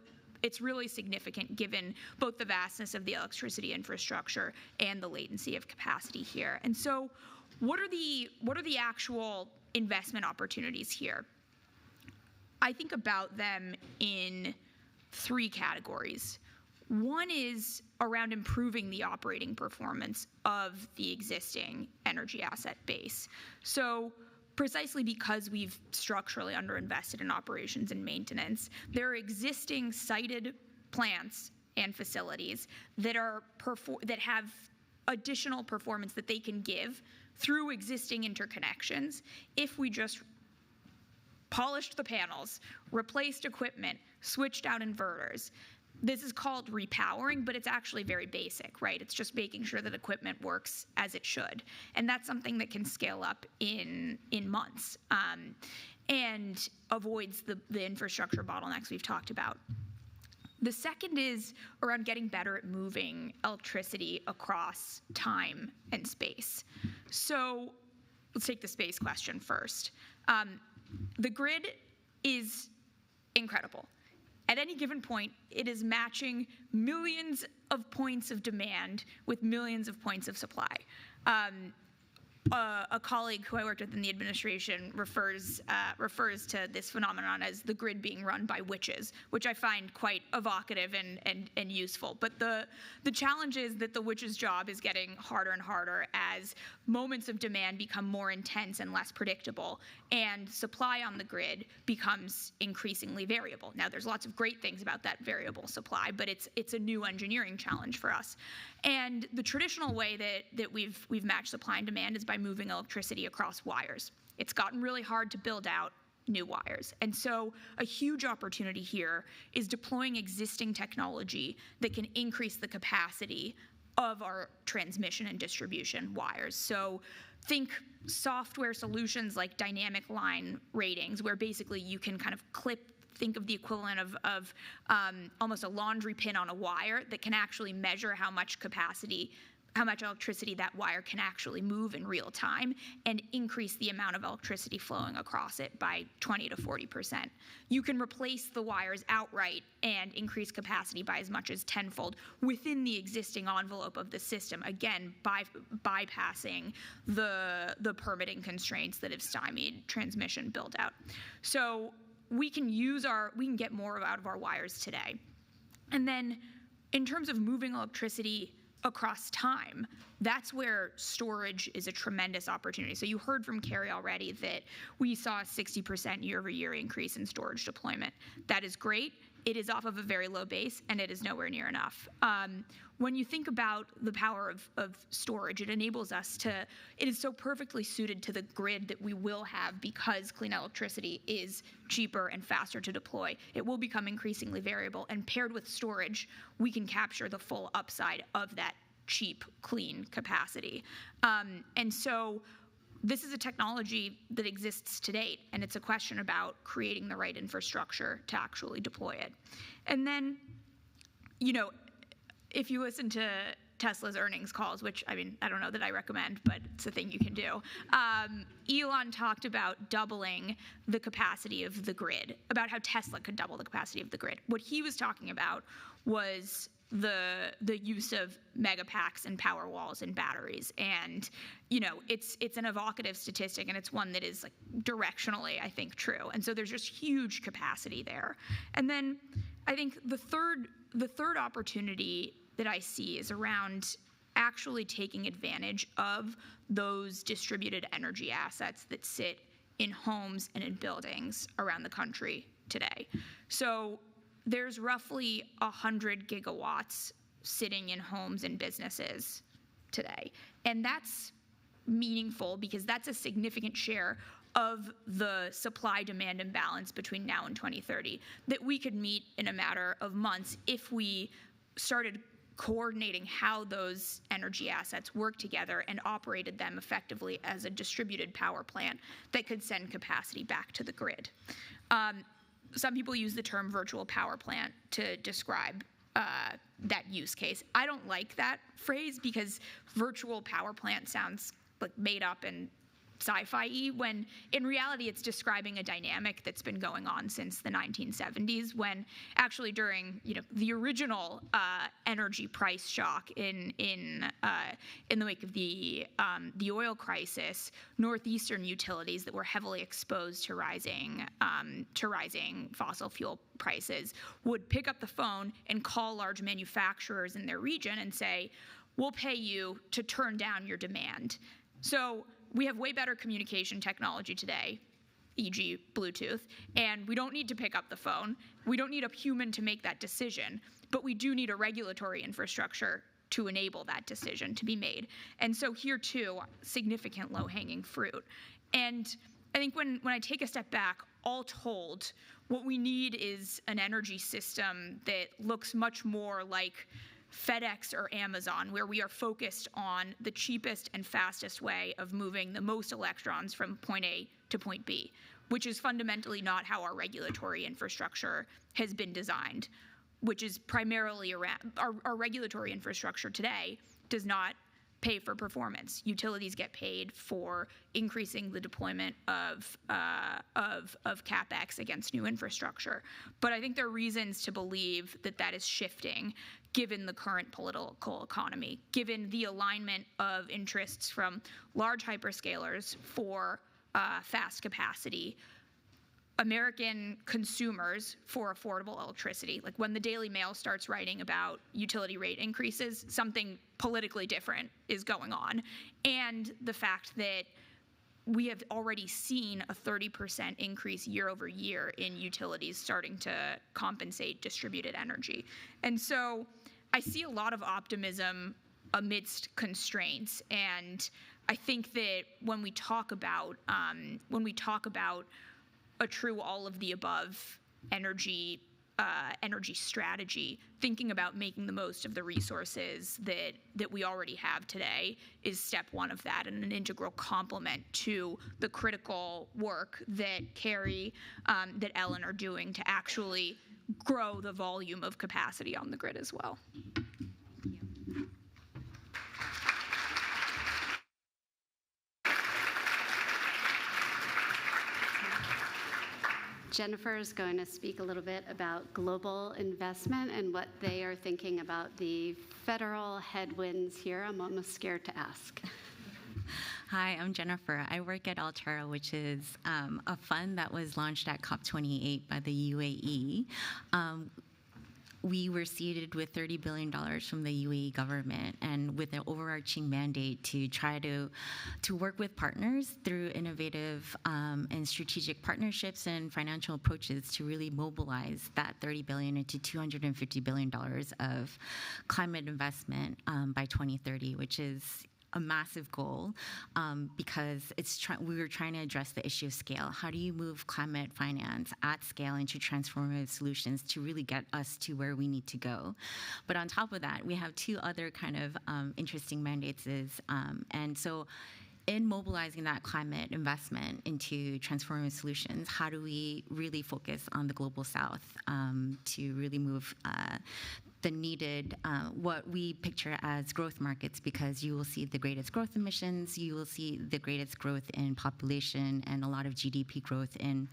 it's really significant given both the vastness of the electricity infrastructure and the latency of capacity here. And so what are the actual investment opportunities here? I think about them in 3 categories. One is around improving the operating performance of the existing energy asset base. So precisely because we've structurally underinvested in operations and maintenance, there are existing sited plants and facilities that have additional performance that they can give through existing interconnections if we just polished the panels, replaced equipment, switched out inverters. This is called repowering, but it's actually very basic, right? It's just making sure that equipment works as it should. And that's something that can scale up in months and avoids the infrastructure bottlenecks we've talked about. The second is around getting better at moving electricity across time and space. So let's take the space question first. The grid is incredible. At any given point, it is matching millions of points of demand with millions of points of supply. A colleague who I worked with in the administration refers to this phenomenon as the grid being run by witches, which I find quite evocative and useful. But the challenge is that the witch's job is getting harder and harder as moments of demand become more intense and less predictable, and supply on the grid becomes increasingly variable. Now, there's lots of great things about that variable supply, but it's a new engineering challenge for us. And the traditional way that we've matched supply and demand is by moving electricity across wires. It's gotten really hard to build out new wires. And so a huge opportunity here is deploying existing technology that can increase the capacity of our transmission and distribution wires. So think software solutions like dynamic line ratings, where basically you can kind of think of the equivalent of almost a laundry pin on a wire that can actually measure how much electricity that wire can actually move in real time and increase the amount of electricity flowing across it by 20 to 40%. You can replace the wires outright and increase capacity by as much as tenfold within the existing envelope of the system, again, bypassing the permitting constraints that have stymied transmission build out. So we can get more out of our wires today. And then in terms of moving electricity across time, that's where storage is a tremendous opportunity. So you heard from Carrie already that we saw a 60% year-over-year increase in storage deployment. That is great. It is off of a very low base, and it is nowhere near enough. When you think about the power of storage, it enables us it is so perfectly suited to the grid that we will have because clean electricity is cheaper and faster to deploy. It will become increasingly variable, and paired with storage, we can capture the full upside of that cheap, clean capacity. And so this is a technology that exists to date, and it's a question about creating the right infrastructure to actually deploy it. And then, if you listen to Tesla's earnings calls, which, I mean, I don't know that I recommend, but it's a thing you can do, Elon talked about doubling the capacity of the grid, about how Tesla could double the capacity of the grid. What he was talking about was the use of megapacks and power walls and batteries. And, it's an evocative statistic, and it's one that is directionally, I think, true. And so there's just huge capacity there. And then I think the third opportunity that I see is around actually taking advantage of those distributed energy assets that sit in homes and in buildings around the country today. So there's roughly 100 gigawatts sitting in homes and businesses today. And that's meaningful because that's a significant share of the supply-demand imbalance between now and 2030 that we could meet in a matter of months if we started coordinating how those energy assets work together and operated them effectively as a distributed power plant that could send capacity back to the grid. Some people use the term virtual power plant to describe that use case. I don't like that phrase because virtual power plant sounds like made up and sci-fi-y, when in reality it's describing a dynamic that's been going on since the 1970s, when actually during the original energy price shock in the wake of the oil crisis, northeastern utilities that were heavily exposed to rising fossil fuel prices would pick up the phone and call large manufacturers in their region and say, we'll pay you to turn down your demand. So we have way better communication technology today, e.g. Bluetooth, and we don't need to pick up the phone. We don't need a human to make that decision, but we do need a regulatory infrastructure to enable that decision to be made. And so here too, significant low-hanging fruit. And I think when I take a step back, all told, what we need is an energy system that looks much more like FedEx or Amazon, where we are focused on the cheapest and fastest way of moving the most electrons from point A to point B, which is fundamentally not how our regulatory infrastructure has been designed, which is primarily around our regulatory infrastructure today does not pay for performance. Utilities get paid for increasing the deployment of CapEx against new infrastructure. But I think there are reasons to believe that that is shifting given the current political economy, given the alignment of interests from large hyperscalers for fast capacity, American consumers for affordable electricity. Like when the Daily Mail starts writing about utility rate increases, something politically different is going on. And the fact that we have already seen a 30% increase year over year in utilities starting to compensate distributed energy. And so I see a lot of optimism amidst constraints. And I think that when we talk about a true all-of-the-above energy strategy, thinking about making the most of the resources that we already have today is step one of that, and an integral complement to the critical work that Carrie, that Ellen are doing to actually grow the volume of capacity on the grid as well. Jennifer is going to speak a little bit about global investment and what they are thinking about the federal headwinds here. I'm almost scared to ask. Hi, I'm Jennifer. I work at Altera, which is a fund that was launched at COP28 by the UAE. We were seeded with $30 billion from the UAE government, and with an overarching mandate to try to work with partners through innovative and strategic partnerships and financial approaches to really mobilize that $30 billion into $250 billion of climate investment by 2030, which is a massive goal because we were trying to address the issue of scale. How do you move climate finance at scale into transformative solutions to really get us to where we need to go? But on top of that, we have two other kind of interesting mandates. And so in mobilizing that climate investment into transformative solutions, how do we really focus on the global south to really move the needed, what we picture as growth markets, because you will see the greatest growth emissions, you will see the greatest growth in population and a lot of GDP growth in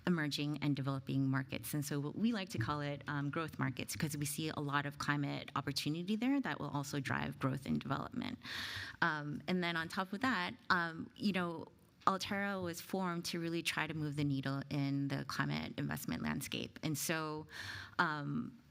emerging and developing markets. And so what we like to call it growth markets, because we see a lot of climate opportunity there that will also drive growth and development. And then on top of that, Altera was formed to really try to move the needle in the climate investment landscape. And so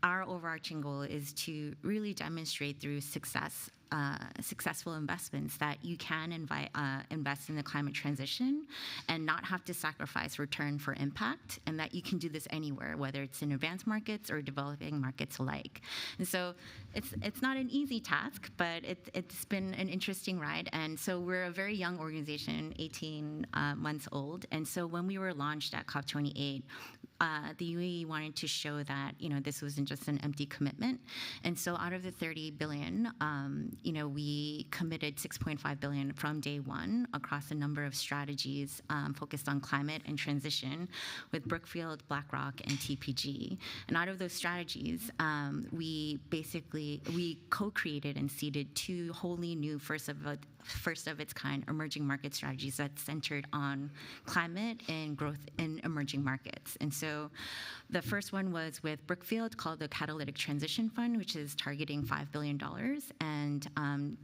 our overarching goal is to really demonstrate through successful investments that you can invest in the climate transition and not have to sacrifice return for impact, and that you can do this anywhere, whether it's in advanced markets or developing markets alike. And so it's not an easy task, but it's been an interesting ride. And so we're a very young organization, 18 months old. And so when we were launched at COP28, the UAE wanted to show that, this wasn't just an empty commitment. And so out of the 30 billion, we committed 6.5 billion from day one across a number of strategies focused on climate and transition with Brookfield, BlackRock, and TPG. And out of those strategies, we co-created and seeded two wholly new first of its kind emerging market strategies that's centered on climate and growth in emerging markets. And so the first one was with Brookfield called the Catalytic Transition Fund, which is targeting $5 billion, and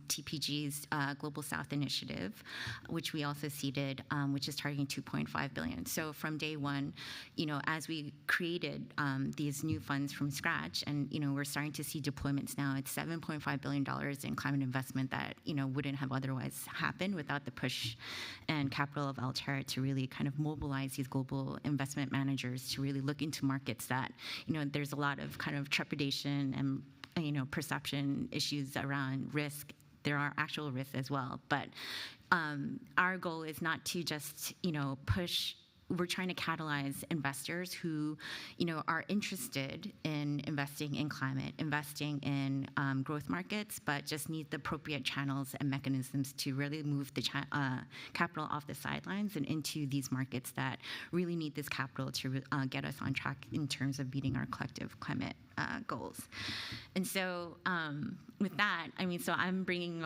TPG's Global South Initiative, which we also seeded, which is targeting $2.5 billion. So from day one, as we created these new funds from scratch, and we're starting to see deployments now, it's $7.5 billion in climate investment that wouldn't have otherwise happened without the push and capital of Altera to really kind of mobilize these global investment managers to really look into markets that there's a lot of kind of trepidation and perception issues around risk. There are actual risks as well, but our goal is not to just push. We're trying to catalyze investors who, are interested in investing in climate, investing in growth markets, but just need the appropriate channels and mechanisms to really move the capital off the sidelines and into these markets that really need this capital to get us on track in terms of meeting our collective climate goals. And so with that, so I'm bringing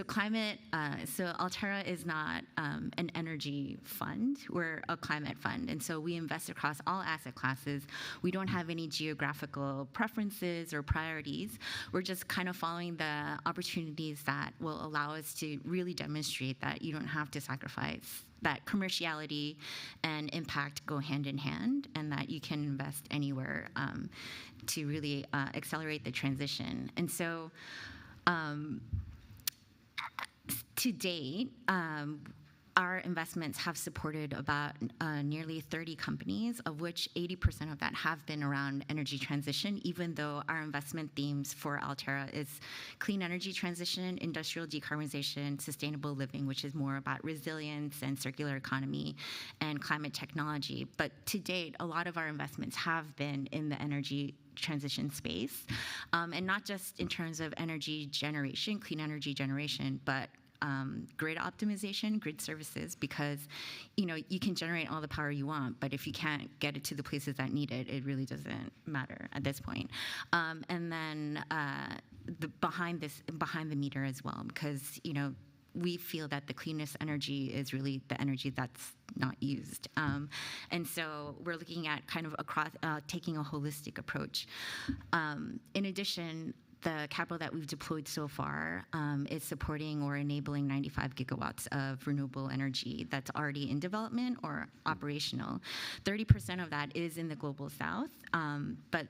climate, so Altera is not an energy fund, we're a climate fund. And so we invest across all asset classes. We don't have any geographical preferences or priorities. We're just kind of following the opportunities that will allow us to really demonstrate that you don't have to sacrifice, that commerciality and impact go hand in hand, and that you can invest anywhere to really accelerate the transition. And so to date, our investments have supported about nearly 30 companies, of which 80% of that have been around energy transition, even though our investment themes for Altera is clean energy transition, industrial decarbonization, sustainable living, which is more about resilience and circular economy, and climate technology. But to date, a lot of our investments have been in the energy transition space, and not just in terms of energy generation, clean energy generation, but grid optimization, grid services, because you can generate all the power you want, but if you can't get it to the places that need it, it really doesn't matter at this point. And then behind the meter as well, because we feel that the cleanest energy is really the energy that's not used. And so we're looking at kind of across, taking a holistic approach. In addition, the capital that we've deployed so far is supporting or enabling 95 gigawatts of renewable energy that's already in development or operational. 30% of that is in the Global South, but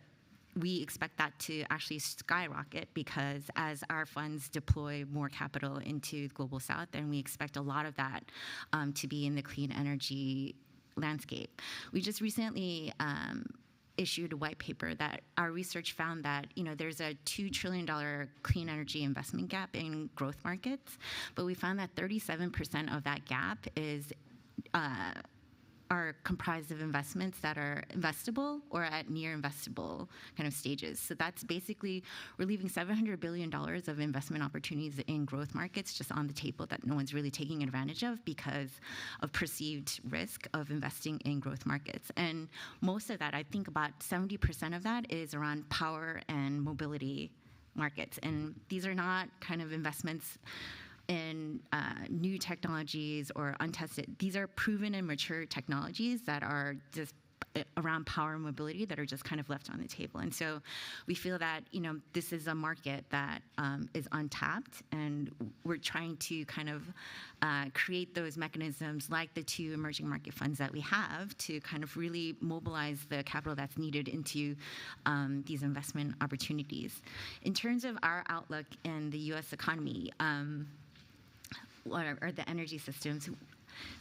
we expect that to actually skyrocket, because as our funds deploy more capital into the Global South, then we expect a lot of that to be in the clean energy landscape. We just recently issued a white paper that our research found that there's a $2 trillion clean energy investment gap in growth markets, but we found that 37% of that gap are comprised of investments that are investable or at near investable kind of stages. So that's basically, we're leaving $700 billion of investment opportunities in growth markets just on the table that no one's really taking advantage of because of perceived risk of investing in growth markets. And most of that, I think about 70% of that is around power and mobility markets. And these are not kind of investments in new technologies or untested. These are proven and mature technologies that are just around power and mobility that are just kind of left on the table. And so we feel that, this is a market that is untapped, and we're trying to kind of create those mechanisms like the two emerging market funds that we have to kind of really mobilize the capital that's needed into these investment opportunities. In terms of our outlook in the U.S. economy, or the energy systems,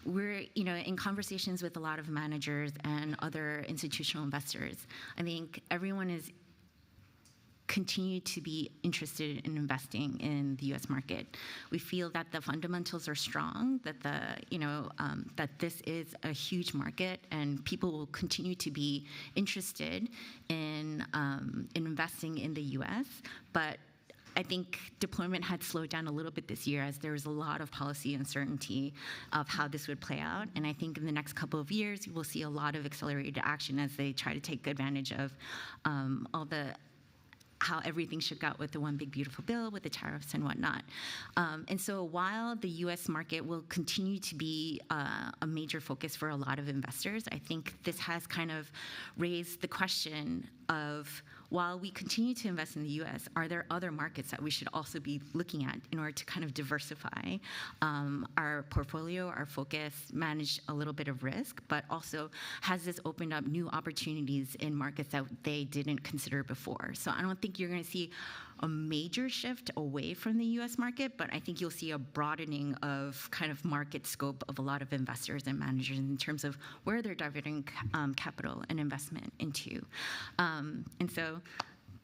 we're in conversations with a lot of managers and other institutional investors. I think everyone is continue to be interested in investing in the U.S. market. We feel that the fundamentals are strong, that that this is a huge market, and people will continue to be interested in investing in the U.S. But I think deployment had slowed down a little bit this year as there was a lot of policy uncertainty of how this would play out. And I think in the next couple of years, we'll see a lot of accelerated action as they try to take advantage of how everything shook out with the One Big Beautiful Bill, with the tariffs and whatnot. And so while the U.S. market will continue to be a major focus for a lot of investors, I think this has kind of raised the question of, while we continue to invest in the U.S., are there other markets that we should also be looking at in order to kind of diversify our portfolio, our focus, manage a little bit of risk, but also has this opened up new opportunities in markets that they didn't consider before? So I don't think you're going to see a major shift away from the U.S. market, but I think you'll see a broadening of kind of market scope of a lot of investors and managers in terms of where they're diverting capital and investment into. And so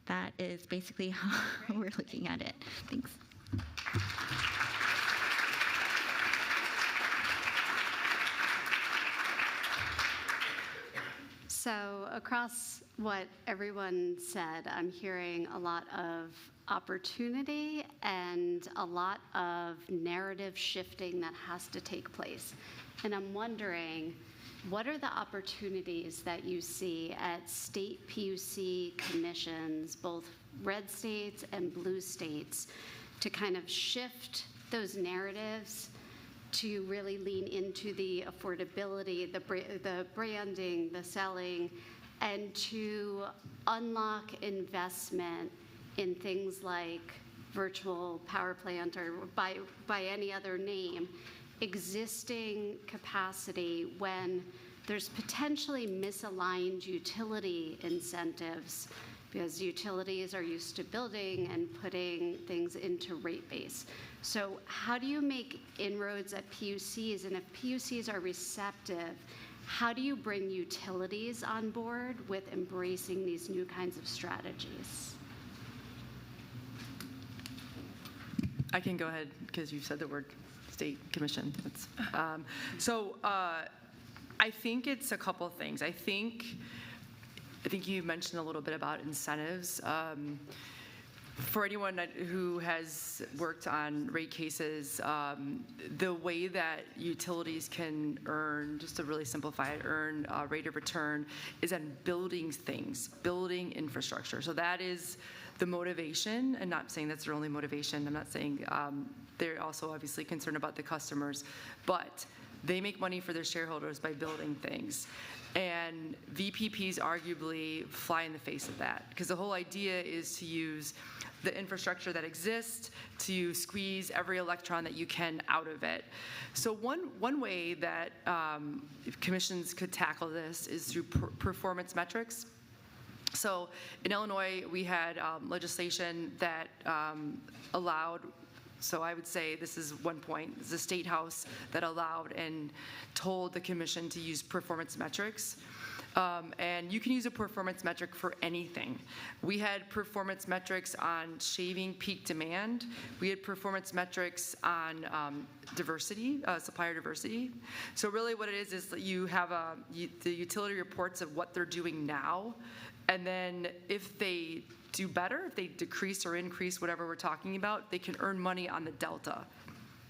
that is basically how we're looking at it. Thanks. So across what everyone said, I'm hearing a lot of opportunity and a lot of narrative shifting that has to take place. And I'm wondering, what are the opportunities that you see at state PUC commissions, both red states and blue states, to kind of shift those narratives to really lean into the affordability, the branding, the selling, and to unlock investment in things like virtual power plant, or by any other name, existing capacity when there's potentially misaligned utility incentives, because utilities are used to building and putting things into rate base. So how do you make inroads at PUCs? And if PUCs are receptive, how do you bring utilities on board with embracing these new kinds of strategies? I can go ahead because you said the word state commission. I think it's a couple things. I think you mentioned a little bit about incentives. For anyone who has worked on rate cases, the way that utilities can earn, just to really simplify it, earn rate of return is on building things, building infrastructure. So that is the motivation, and not saying that's their only motivation. I'm not saying they're also obviously concerned about the customers, but they make money for their shareholders by building things. And VPPs arguably fly in the face of that, because the whole idea is to use the infrastructure that exists to squeeze every electron that you can out of it. So one way that commissions could tackle this is through performance metrics. So in Illinois, we had legislation that allowed, so I would say this is one point, the State House that allowed and told the commission to use performance metrics. And you can use a performance metric for anything. We had performance metrics on shaving peak demand. We had performance metrics on diversity, supplier diversity. So really what it is that you have the utility reports of what they're doing now, and then if they do better, if they decrease or increase whatever we're talking about, they can earn money on the delta.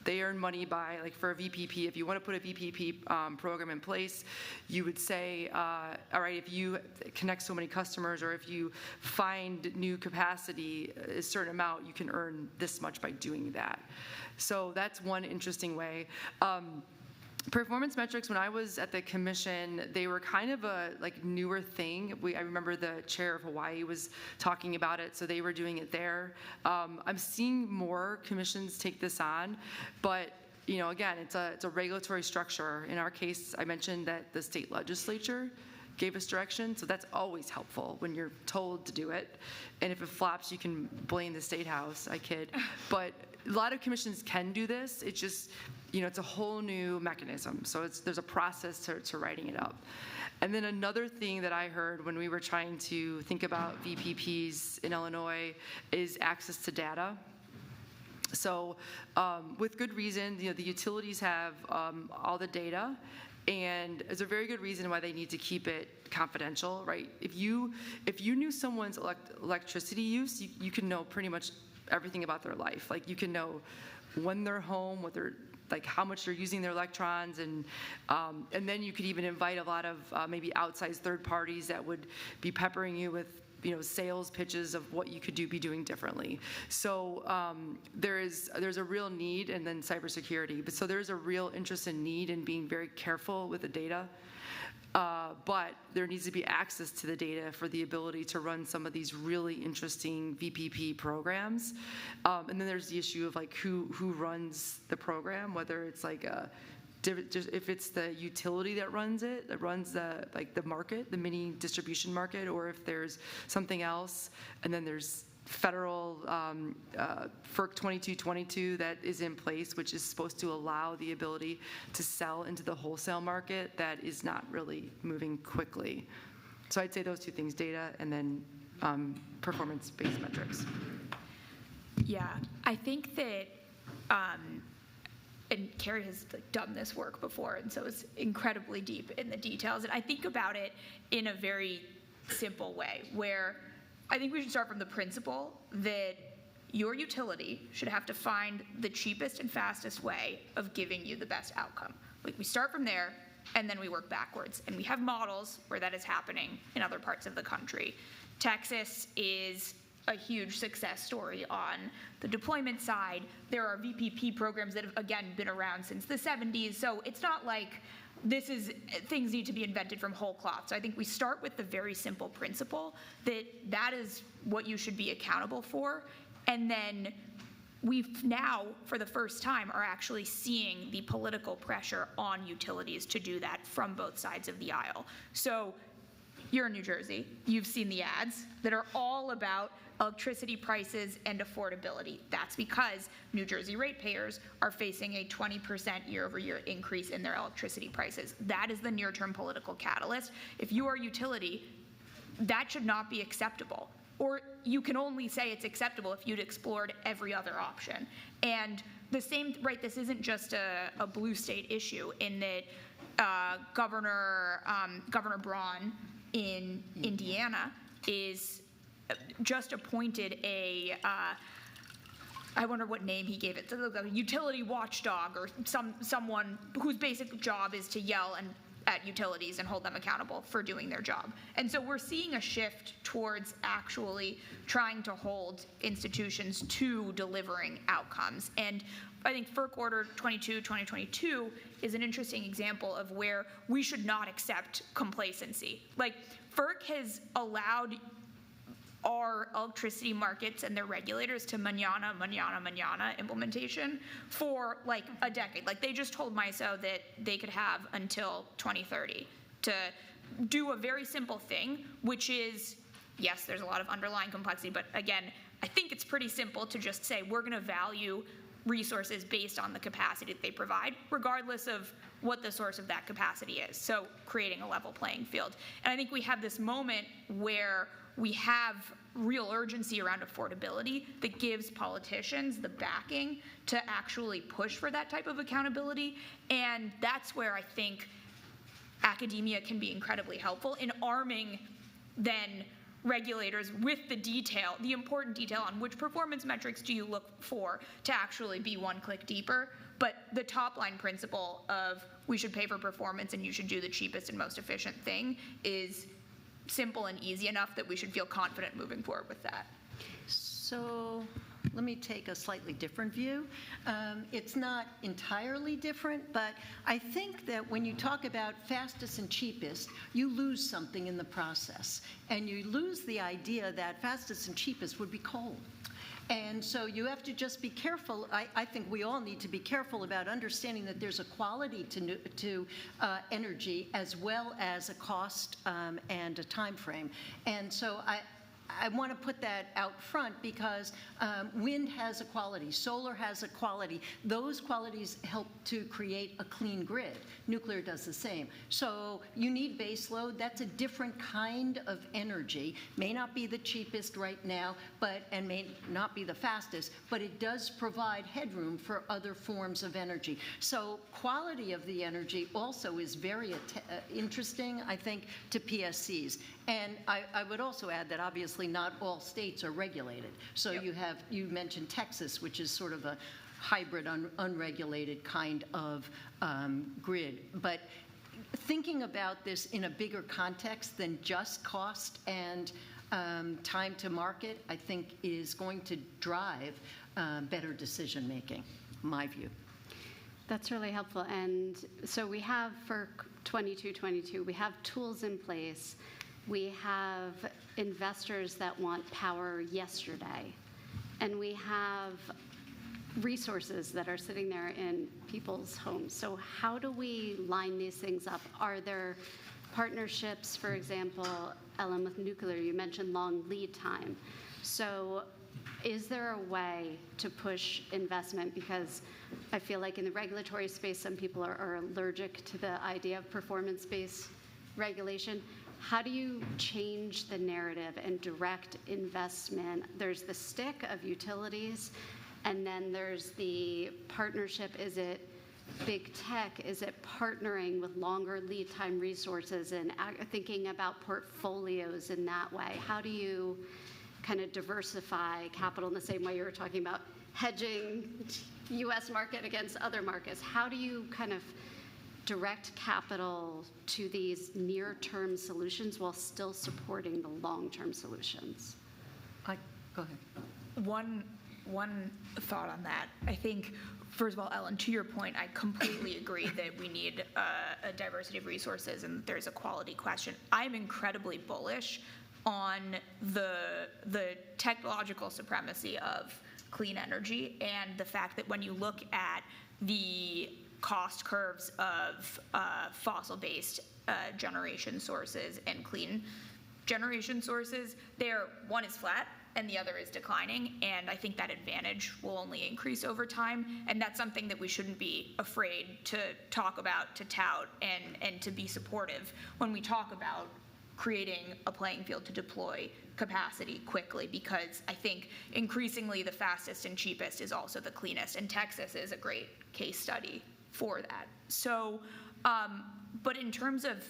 They earn money by, like for a VPP, if you want to put a VPP program in place, you would say, all right, if you connect so many customers, or if you find new capacity, a certain amount, you can earn this much by doing that. So that's one interesting way. Performance metrics, when I was at the commission, they were kind of a newer thing. I remember the chair of Hawaii was talking about it, so they were doing it there. I'm seeing more commissions take this on, but again, it's a regulatory structure. In our case, I mentioned that the state legislature gave us direction, so that's always helpful when you're told to do it. And if it flops, you can blame the State House. I kid, but a lot of commissions can do this. It's just, it's a whole new mechanism. So there's a process to writing it up. And then another thing that I heard when we were trying to think about VPPs in Illinois is access to data. So with good reason, the utilities have all the data, and there's a very good reason why they need to keep it confidential, right? If you knew someone's electricity use, you can know pretty much everything about their life. Like, you can know when they're home, what they're, like, how much they're using their electrons, and then you could even invite a lot of maybe outsized third parties that would be peppering you with sales pitches of what you could be doing differently. So there's a real need, and then cybersecurity. But so there's a real interest and need in being very careful with the data. But there needs to be access to the data for the ability to run some of these really interesting VPP programs. And then there's the issue of, like, who runs the program, whether it's like if it's the utility that runs it, that runs the market, the mini distribution market, or if there's something else. And then there's federal FERC 2222 that is in place, which is supposed to allow the ability to sell into the wholesale market that is not really moving quickly. So I'd say those two things: data and then performance-based metrics. Yeah, I think that, and Carrie has done this work before, and so it's incredibly deep in the details. And I think about it in a very simple way, where I think we should start from the principle that your utility should have to find the cheapest and fastest way of giving you the best outcome. Like, we start from there, and then we work backwards. And we have models where that is happening in other parts of the country. Texas is a huge success story on the deployment side. There are VPP programs that have, again, been around since the 70s. So it's not like things need to be invented from whole cloth. So I think we start with the very simple principle that is what you should be accountable for. And then we now, for the first time, are actually seeing the political pressure on utilities to do that from both sides of the aisle. So you're in New Jersey. You've seen the ads that are all about electricity prices and affordability. That's because New Jersey ratepayers are facing a 20% year-over-year increase in their electricity prices. That is the near-term political catalyst. If you are a utility, that should not be acceptable. Or you can only say it's acceptable if you'd explored every other option. And the same, right, this isn't just a blue state issue in that Governor Braun in Indiana is just appointed I wonder what name he gave it, a utility watchdog, or someone whose basic job is to yell at utilities and hold them accountable for doing their job. And so we're seeing a shift towards actually trying to hold institutions to delivering outcomes. And I think FERC Order 22/2022 is an interesting example of where we should not accept complacency. Like, FERC has allowed our electricity markets and their regulators to manana implementation for like a decade. Like, they just told MISO that they could have until 2030 to do a very simple thing, which is, yes, there's a lot of underlying complexity, but again, I think it's pretty simple to just say we're going to value resources based on the capacity that they provide, regardless of what the source of that capacity is. So creating a level playing field. And I think we have this moment where we have real urgency around affordability that gives politicians the backing to actually push for that type of accountability. And that's where I think academia can be incredibly helpful in arming then regulators with the important detail on which performance metrics do you look for to actually be one click deeper. But the top line principle of we should pay for performance and you should do the cheapest and most efficient thing is simple and easy enough that we should feel confident moving forward with that. So let me take a slightly different view. It's not entirely different, but I think that when you talk about fastest and cheapest, you lose something in the process. And you lose the idea that fastest and cheapest would be coal. And so you have to just be careful. I think we all need to be careful about understanding that there's a quality to energy as well as a cost and a time frame. And so I want to put that out front because wind has a quality, solar has a quality. Those qualities help to create a clean grid. Nuclear does the same. So you need base load. That's a different kind of energy. May not be the cheapest right now, and may not be the fastest, but it does provide headroom for other forms of energy. So quality of the energy also is very interesting, I think, to PSCs. And I would also add that obviously not all states are regulated. So you mentioned Texas, which is sort of a hybrid, unregulated kind of grid. But thinking about this in a bigger context than just cost and time to market, I think is going to drive better decision making, my view. That's really helpful. And so we have for 22, we have tools in place. We have investors that want power yesterday. And we have resources that are sitting there in people's homes. So how do we line these things up? Are there partnerships, for example, Ellen, with nuclear, you mentioned long lead time. So is there a way to push investment? Because I feel like in the regulatory space, some people are allergic to the idea of performance-based regulation. How do you change the narrative and direct investment? There's the stick of utilities, and then there's the partnership. Is it big tech? Is it partnering with longer lead time resources and thinking about portfolios in that way? How do you kind of diversify capital in the same way you were talking about hedging U.S. market against other markets? How do you kind of direct capital to these near-term solutions while still supporting the long-term solutions? Go ahead. One thought on that. I think, first of all, Ellen, to your point, I completely agree that we need a diversity of resources and there's a quality question. I'm incredibly bullish on the technological supremacy of clean energy and the fact that when you look at the cost curves of fossil-based generation sources and clean generation sources, one is flat and the other is declining, and I think that advantage will only increase over time, and that's something that we shouldn't be afraid to talk about, to tout, and to be supportive when we talk about creating a playing field to deploy capacity quickly, because I think increasingly the fastest and cheapest is also the cleanest, and Texas is a great case study for that. So, but in terms of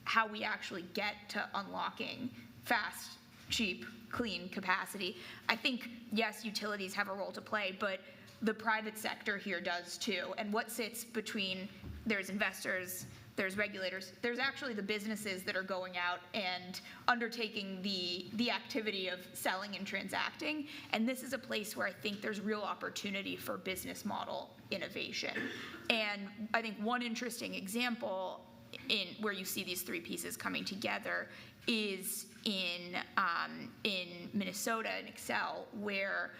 how we actually get to unlocking fast, cheap, clean capacity, I think, yes, utilities have a role to play, but the private sector here does too. And what sits between, there's investors, there's regulators, there's actually the businesses that are going out and undertaking the activity of selling and transacting. And this is a place where I think there's real opportunity for business model innovation. And I think one interesting example in where you see these three pieces coming together is in Minnesota in Excel, where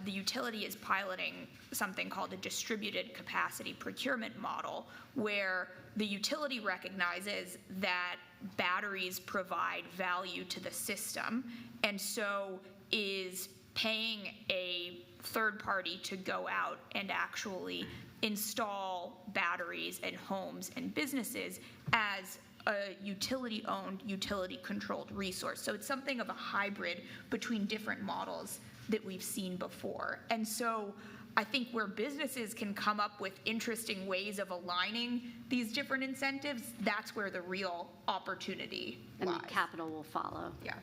the utility is piloting something called a distributed capacity procurement model, where the utility recognizes that batteries provide value to the system, and so is paying a third party to go out and actually install batteries in homes and businesses as a utility-owned, utility-controlled resource. So it's something of a hybrid between different models that we've seen before. And so I think where businesses can come up with interesting ways of aligning these different incentives, that's where the real opportunity lies. And capital will follow. Yeah.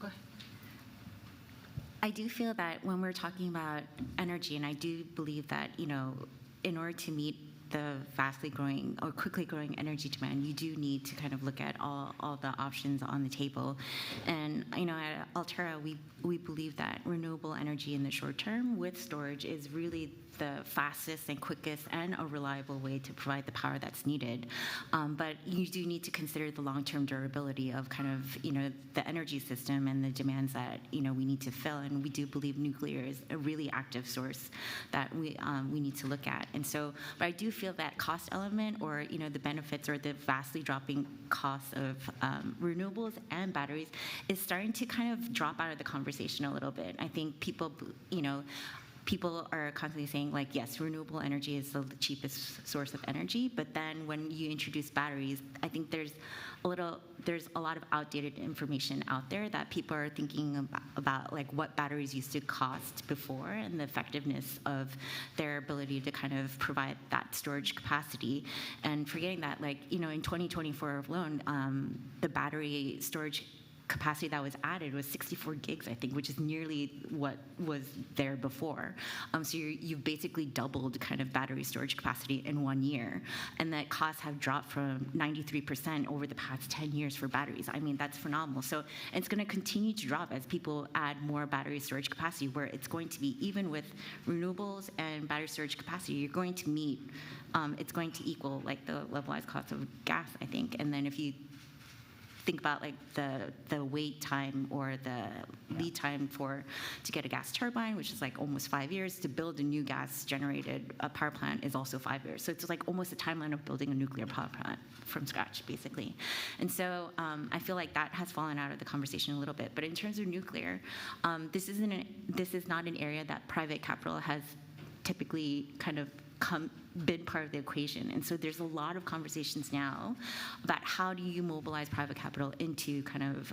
Go ahead. I do feel that when we're talking about energy, and I do believe that, in order to meet the vastly growing or quickly growing energy demand, you do need to kind of look at all the options on the table. And, at Altera, we believe that renewable energy in the short term with storage is really the fastest and quickest and a reliable way to provide the power that's needed. But you do need to consider the long-term durability of kind of, the energy system and the demands that, we need to fill. And we do believe nuclear is a really active source that we need to look at. And so, but I do feel that cost element, or, the benefits or the vastly dropping costs of renewables and batteries is starting to kind of drop out of the conversation a little bit. I think people are constantly saying, like, yes, renewable energy is the cheapest source of energy, but then when you introduce batteries, I think there's a lot of outdated information out there that people are thinking about like what batteries used to cost before and the effectiveness of their ability to kind of provide that storage capacity, and forgetting that, like, in 2024 alone, the battery storage capacity that was added was 64 gigs, I think, which is nearly what was there before. So you've basically doubled kind of battery storage capacity in 1 year, and that costs have dropped from 93% over the past 10 years for batteries. I mean, that's phenomenal. So it's going to continue to drop as people add more battery storage capacity, where it's going to be, even with renewables and battery storage capacity, you're going to meet, it's going to equal like the levelized cost of gas, I think. And then if you think about like the wait time or the lead time to get a gas turbine, which is like almost 5 years. To build a new gas generated power plant is also 5 years. So it's like almost the timeline of building a nuclear power plant from scratch, basically. And so I feel like that has fallen out of the conversation a little bit. But in terms of nuclear, this is not an area that private capital has typically kind of been part of the equation. And so there's a lot of conversations now about how do you mobilize private capital into kind of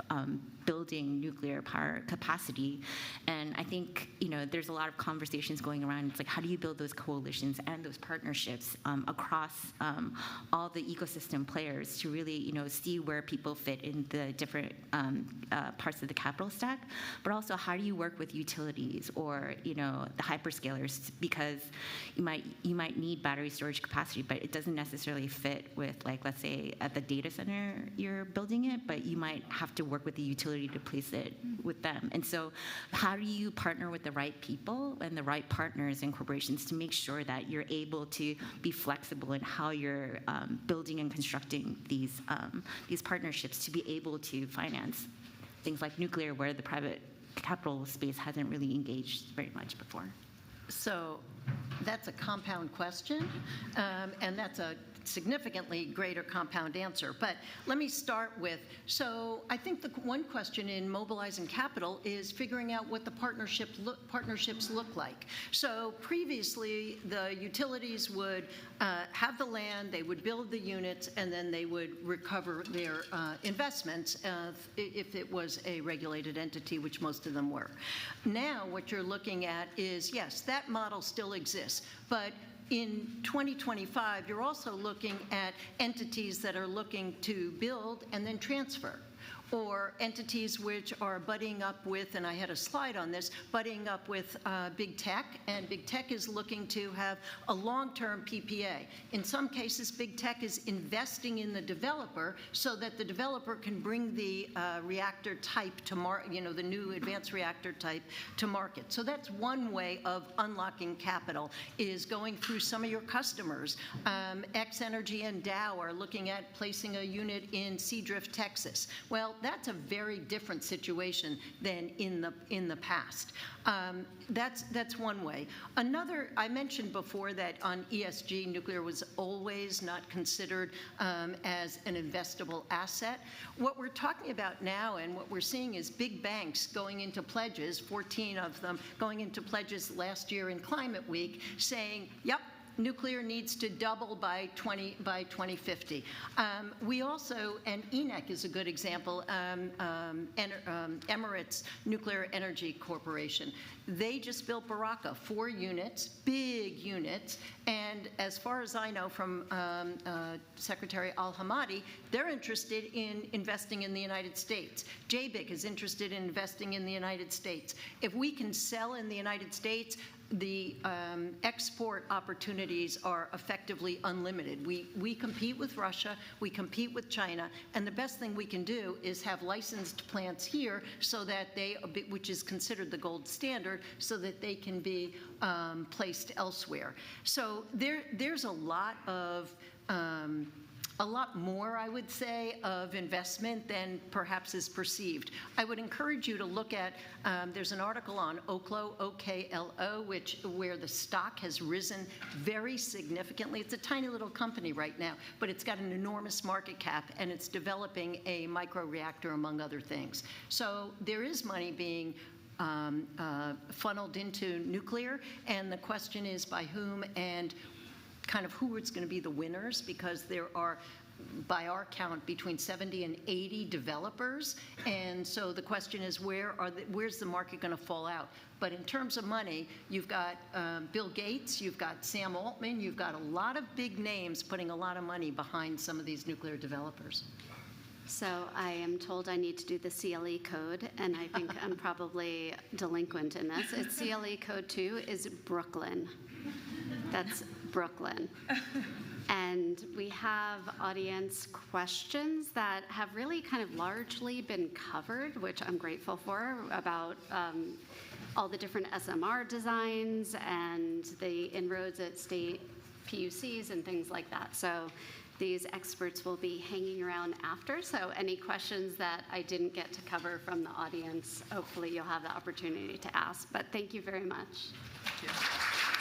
building nuclear power capacity. And I think, there's a lot of conversations going around. It's like, how do you build those coalitions and those partnerships across all the ecosystem players to really, see where people fit in the different parts of the capital stack, but also how do you work with utilities or, the hyperscalers, because you might need battery storage capacity, but it doesn't necessarily fit with, like, let's say at the data center you're building it, but you might have to work with the utility to place it with them. And so how do you partner with the right people and the right partners and corporations to make sure that you're able to be flexible in how you're building and constructing these partnerships to be able to finance things like nuclear, where the private capital space hasn't really engaged very much before? So that's a compound question, and that's a significantly greater compound answer. But let me start with, so I think the one question in mobilizing capital is figuring out what the partnerships look like. So previously, the utilities would have the land, they would build the units, and then they would recover their investments if it was a regulated entity, which most of them were. Now, what you're looking at is, yes, that model still exists, but in 2025, you're also looking at entities that are looking to build and then transfer, or entities which are buddying up with, and I had a slide on this, buddying up with big tech, and big tech is looking to have a long-term PPA. In some cases, big tech is investing in the developer so that the developer can bring the reactor type to market, the new advanced reactor type to market. So that's one way of unlocking capital, is going through some of your customers. X Energy and Dow are looking at placing a unit in Seadrift, Texas. Well, that's a very different situation than in the past. That's one way. Another, I mentioned before that on ESG, nuclear was always not considered as an investable asset. What we're talking about now and what we're seeing is big banks going into pledges, 14 of them going into pledges last year in Climate Week, saying, yep, nuclear needs to double by 2050. We also, and ENEC is a good example, Emirates Nuclear Energy Corporation. They just built Baraka, 4 units, big units, and as far as I know from Secretary Al-Hamadi, they're interested in investing in the United States. JBIC is interested in investing in the United States. If we can sell in the United States, the export opportunities are effectively unlimited. We compete with Russia, we compete with China, and the best thing we can do is have licensed plants here so that they, which is considered the gold standard, so that they can be placed elsewhere. So there's a lot more, I would say, of investment than perhaps is perceived. I would encourage you to look at, there's an article on Oklo, O-K-L-O, where the stock has risen very significantly. It's a tiny little company right now, but it's got an enormous market cap, and it's developing a microreactor, among other things. So there is money being funneled into nuclear, and the question is by whom and kind of who is going to be the winners, because there are, by our count, between 70 and 80 developers. And so the question is, where's the market going to fall out? But in terms of money, you've got Bill Gates, you've got Sam Altman, you've got a lot of big names putting a lot of money behind some of these nuclear developers. So I am told I need to do the CLE code, and I think I'm probably delinquent in this. It's CLE code 2 is Brooklyn. That's Brooklyn. And we have audience questions that have really kind of largely been covered, which I'm grateful for, about all the different SMR designs and the inroads at state PUCs and things like that. So these experts will be hanging around after, so any questions that I didn't get to cover from the audience, hopefully you'll have the opportunity to ask. But thank you very much. Thank you.